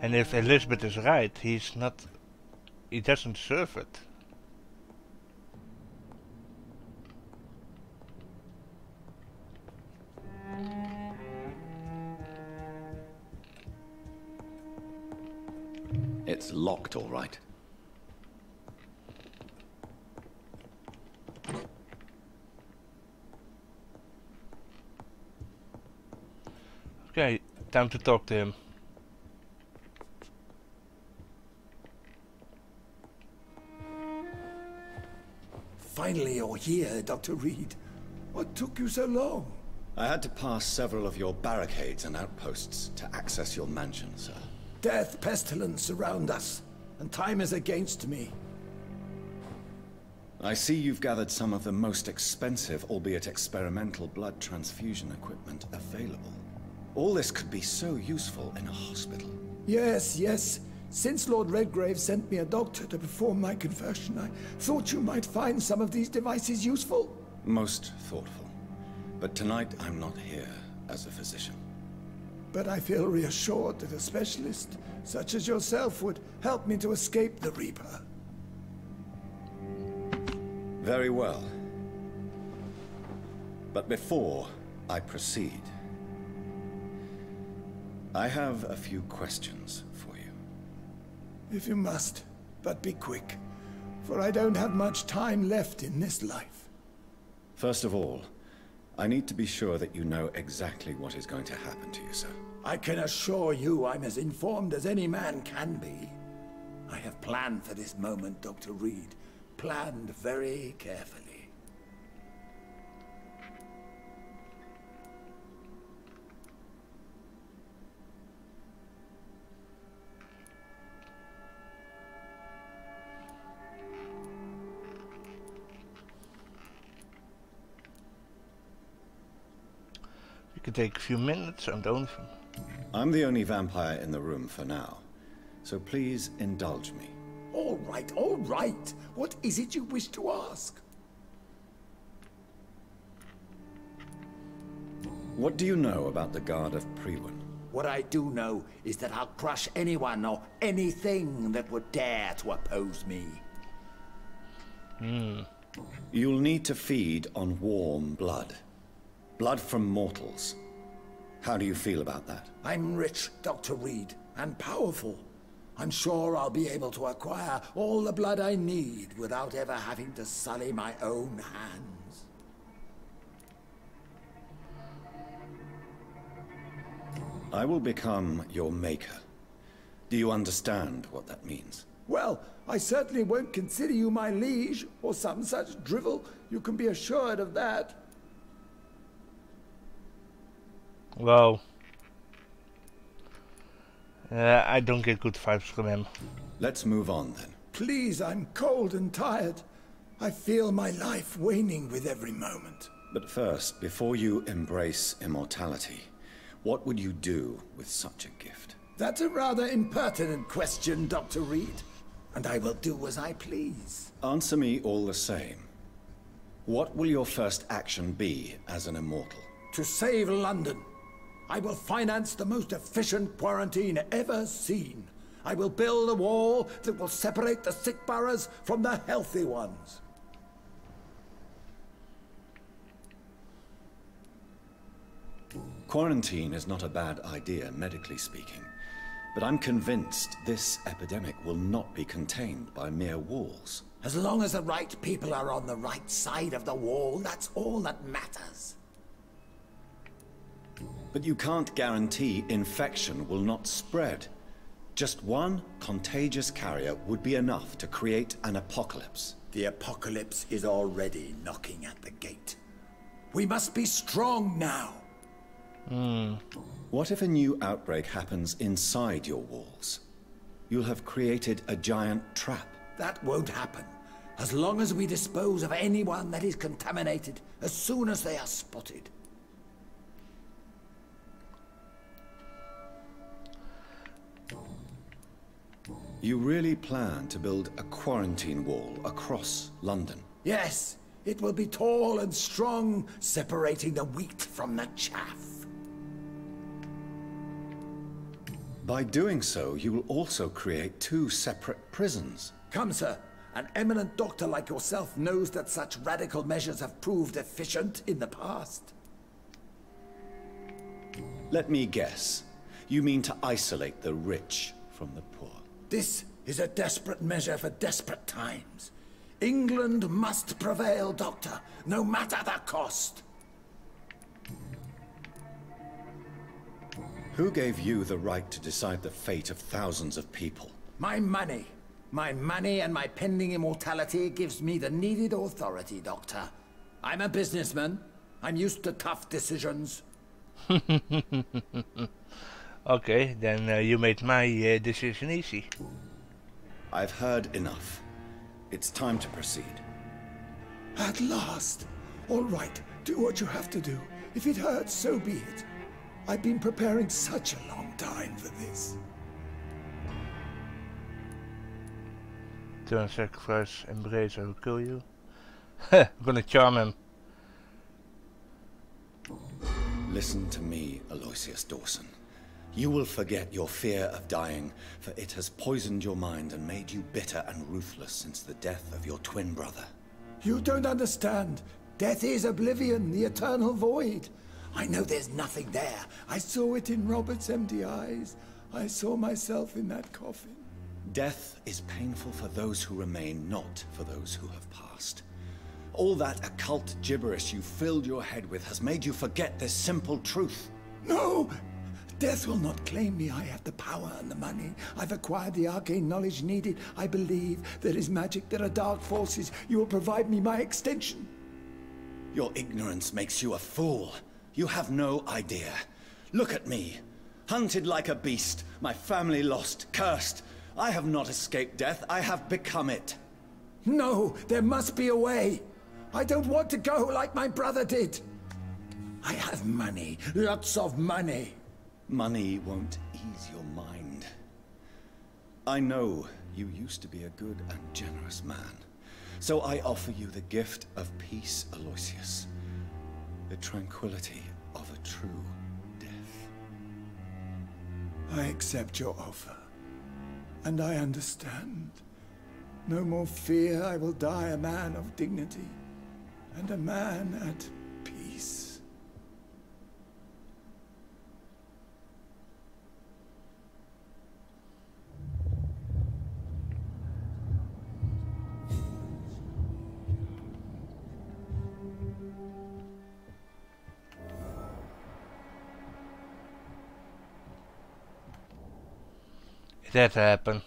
And if Elizabeth is right, he doesn't deserve it. It's locked, all right. Okay, time to talk to him. Finally you're here, Dr. Reed. What took you so long? I had to pass several of your barricades and outposts to access your mansion, sir. Death, pestilence surround us, and time is against me. I see you've gathered some of the most expensive, albeit experimental, blood transfusion equipment available. All this could be so useful in a hospital. Yes, yes. Since Lord Redgrave sent me a doctor to perform my conversion, I thought you might find some of these devices useful. Most thoughtful. But tonight I'm not here as a physician. But I feel reassured that a specialist such as yourself would help me to escape the Reaper. Very well. But before I proceed, I have a few questions for you. If you must, but be quick, for I don't have much time left in this life. First of all, I need to be sure that you know exactly what is going to happen to you, sir. I can assure you I'm as informed as any man can be. I have planned for this moment, Dr. Reed. Planned very carefully. You can take a few minutes and don't. I'm the only vampire in the room for now, so please indulge me. All right, all right. What is it you wish to ask? What do you know about the Guard of Priwen? What I do know is that I'll crush anyone or anything that would dare to oppose me. You'll need to feed on warm blood. Blood from mortals. How do you feel about that? I'm rich, Dr. Reed, and powerful. I'm sure I'll be able to acquire all the blood I need without ever having to sully my own hands. I will become your maker. Do you understand what that means? Well, I certainly won't consider you my liege, or some such drivel. You can be assured of that. Well, I don't get good vibes from him. Let's move on then. Please, I'm cold and tired. I feel my life waning with every moment. But first, before you embrace immortality, what would you do with such a gift? That's a rather impertinent question, Dr. Reed. And I will do as I please. Answer me all the same. What will your first action be as an immortal? To save London. I will finance the most efficient quarantine ever seen. I will build a wall that will separate the sick boroughs from the healthy ones. Quarantine is not a bad idea, medically speaking. But I'm convinced this epidemic will not be contained by mere walls. As long as the right people are on the right side of the wall, that's all that matters. But you can't guarantee infection will not spread. Just one contagious carrier would be enough to create an apocalypse. The apocalypse is already knocking at the gate. We must be strong now. What if a new outbreak happens inside your walls? You'll have created a giant trap. That won't happen. As long as we dispose of anyone that is contaminated as soon as they are spotted. You really plan to build a quarantine wall across London? Yes, it will be tall and strong, separating the wheat from the chaff. By doing so, you will also create two separate prisons. Come, sir. An eminent doctor like yourself knows that such radical measures have proved efficient in the past. Let me guess. You mean to isolate the rich from the poor? This is a desperate measure for desperate times. England must prevail, Doctor, no matter the cost. Who gave you the right to decide the fate of thousands of people? My money. My money and my pending immortality gives me the needed authority, Doctor. I'm a businessman. I'm used to tough decisions. Okay, then you made my decision easy. I've heard enough. It's time to proceed. At last. All right, do what you have to do. If it hurts, so be it. I've been preparing such a long time for this. Turn, sacrifice, embrace, I will kill you. I'm gonna charm him. Listen to me, Aloysius Dawson. You will forget your fear of dying, for it has poisoned your mind and made you bitter and ruthless since the death of your twin brother. You don't understand. Death is oblivion, the eternal void. I know there's nothing there. I saw it in Robert's empty eyes. I saw myself in that coffin. Death is painful for those who remain, not for those who have passed. All that occult gibberish you filled your head with has made you forget this simple truth. No! Death will not claim me. I have the power and the money. I've acquired the arcane knowledge needed. I believe there is magic, there are dark forces. You will provide me my extension. Your ignorance makes you a fool. You have no idea. Look at me. Hunted like a beast, my family lost, cursed. I have not escaped death, I have become it. No, there must be a way. I don't want to go like my brother did. I have money, lots of money. Money won't ease your mind. I know you used to be a good and generous man. So I offer you the gift of peace, Aloysius. The tranquility of a true death. I accept your offer. And I understand. No more fear, I will die a man of dignity. And a man at peace. It had to happen.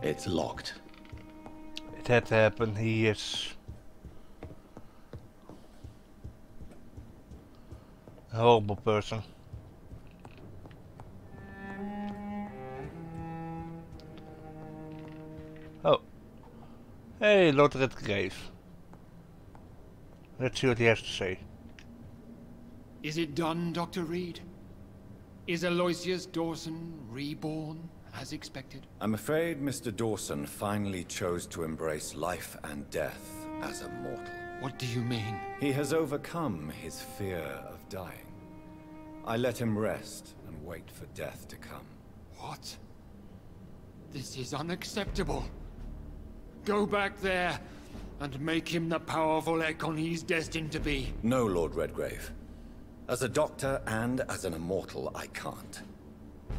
It's locked. It had to happen. He is a horrible person. Oh. Hey, Lord Redgrave. Let's see what he has to say. Is it done, Dr. Reed? Is Aloysius Dawson reborn, as expected? I'm afraid Mr. Dawson finally chose to embrace life and death as a mortal. What do you mean? He has overcome his fear of dying. I let him rest and wait for death to come. What? This is unacceptable. Go back there and make him the powerful Ekon he's destined to be. No, Lord Redgrave. As a doctor and as an immortal, I can't.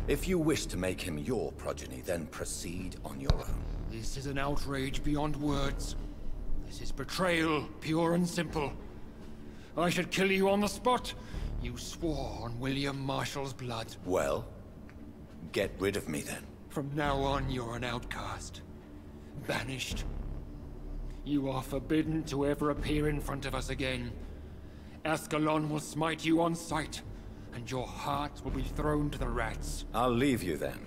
If you wish to make him your progeny, then proceed on your own. This is an outrage beyond words. This is betrayal, pure and simple. I should kill you on the spot. You swore on William Marshall's blood. Well, get rid of me then. From now on, you're an outcast. Banished. You are forbidden to ever appear in front of us again. Ascalon will smite you on sight, and your heart will be thrown to the rats. I'll leave you then.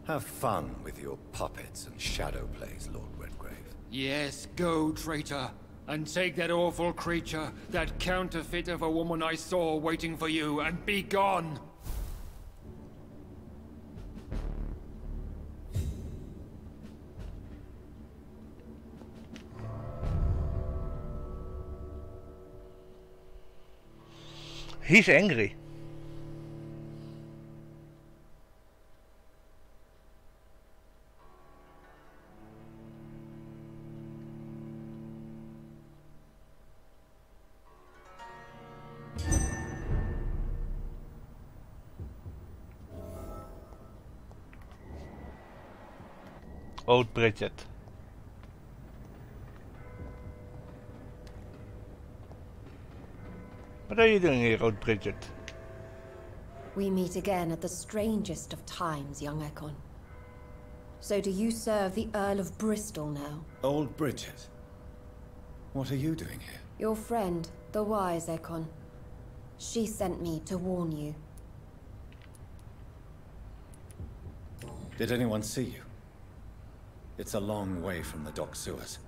Have fun with your puppets and shadow plays, Lord Redgrave. Yes, go, traitor, and take that awful creature, that counterfeit of a woman I saw waiting for you, and be gone! He's angry. Old Bridget. What are you doing here, Old Bridget? We meet again at the strangest of times, young Ekon. So do you serve the Earl of Bristol now? Old Bridget? What are you doing here? Your friend, the wise Ekon. She sent me to warn you. Did anyone see you? It's a long way from the dock sewers,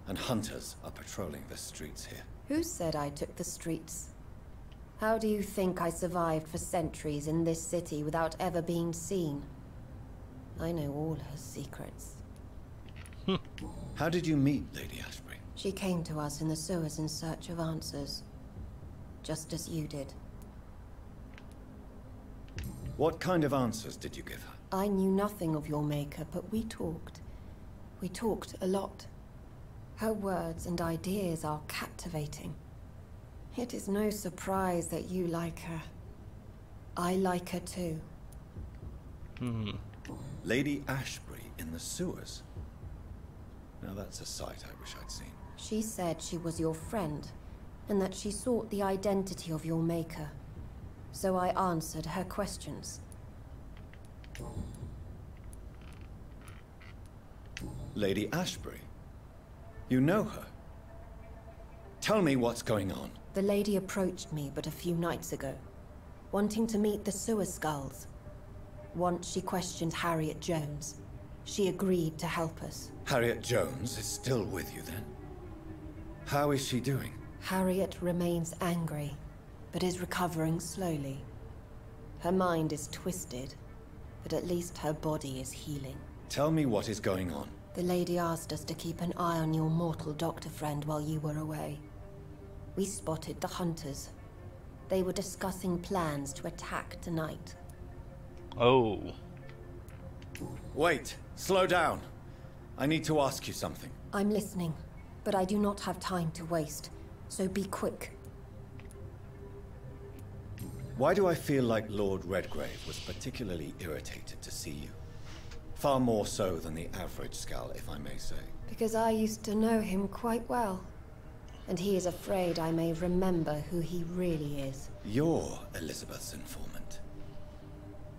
and hunters are patrolling the streets here. Who said I took the streets? How do you think I survived for centuries in this city without ever being seen? I know all her secrets. How did you meet Lady Ashbury? She came to us in the sewers in search of answers. Just as you did. What kind of answers did you give her? I knew nothing of your maker, but we talked. We talked a lot. Her words and ideas are captivating. It is no surprise that you like her. I like her too. Lady Ashbury in the sewers? Now that's a sight I wish I'd seen. She said she was your friend, and that she sought the identity of your maker. So I answered her questions. Lady Ashbury? You know her? Tell me what's going on. The lady approached me but a few nights ago, wanting to meet the sewer skulls. Once she questioned Harriet Jones. She agreed to help us. Harriet Jones is still with you then? How is she doing? Harriet remains angry, but is recovering slowly. Her mind is twisted, but at least her body is healing. Tell me what is going on. The lady asked us to keep an eye on your mortal doctor friend while you were away. We spotted the hunters. They were discussing plans to attack tonight. Oh. Wait, slow down. I need to ask you something. I'm listening, but I do not have time to waste, so be quick. Why do I feel like Lord Redgrave was particularly irritated to see you? Far more so than the average Skull, if I may say. Because I used to know him quite well. And he is afraid I may remember who he really is. You're Elizabeth's informant.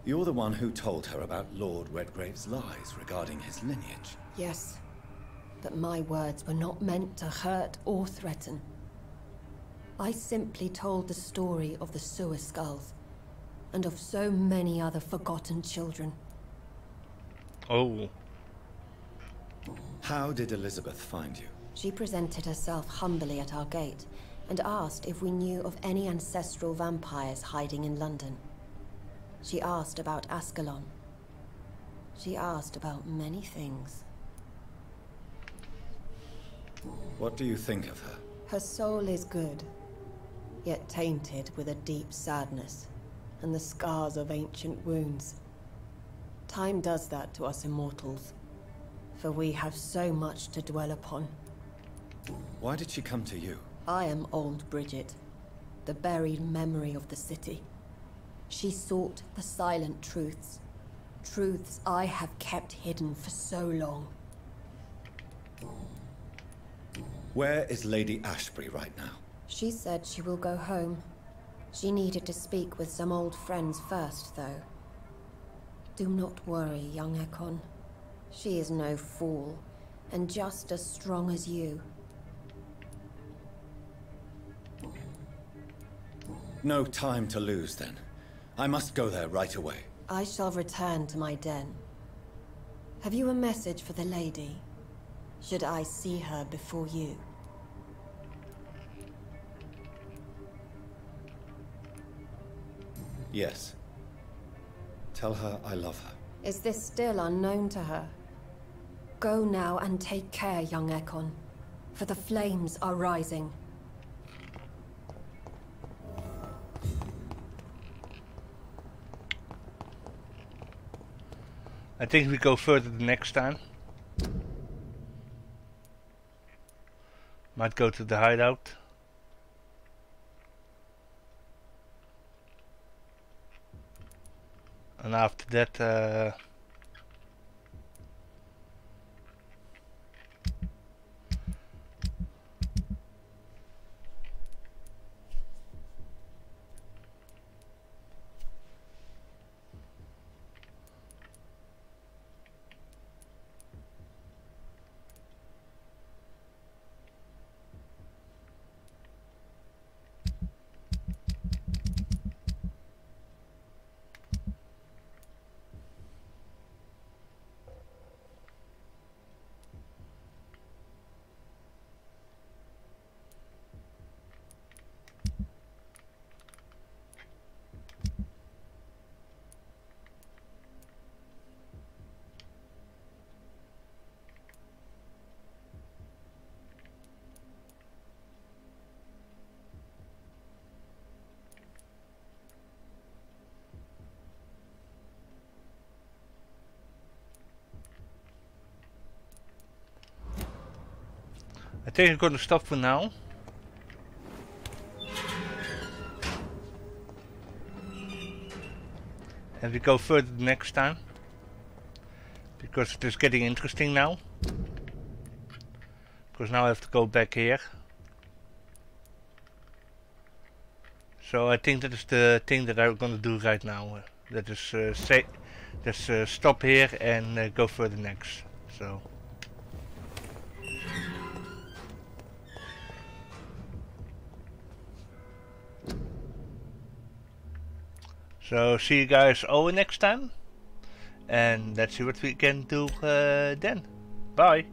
You're the one who told her about Lord Redgrave's lies regarding his lineage. Yes, but my words were not meant to hurt or threaten. I simply told the story of the sewer skulls, and of so many other forgotten children. Oh. How did Elizabeth find you? She presented herself humbly at our gate, and asked if we knew of any ancestral vampires hiding in London. She asked about Ascalon. She asked about many things. What do you think of her? Her soul is good, yet tainted with a deep sadness, and the scars of ancient wounds. Time does that to us immortals, for we have so much to dwell upon. Why did she come to you? I am old Bridget, the buried memory of the city. She sought the silent truths, truths I have kept hidden for so long. Where is Lady Ashbury right now? She said she will go home. She needed to speak with some old friends first, though. Do not worry, young Ekon. She is no fool, and just as strong as you. No time to lose, then. I must go there right away. I shall return to my den. Have you a message for the lady? Should I see her before you? Yes. Tell her I love her. Is this still unknown to her? Go now and take care, young Ekon, for the flames are rising. I think we go further the next time. Might go to the hideout. And after that think I'm gonna stop for now. And we go further next time. Because it is getting interesting now. Because now I have to go back here. So I think that is the thing that I'm gonna do right now. That is stop here and go further next. So see you guys all next time. And let's see what we can do then. Bye.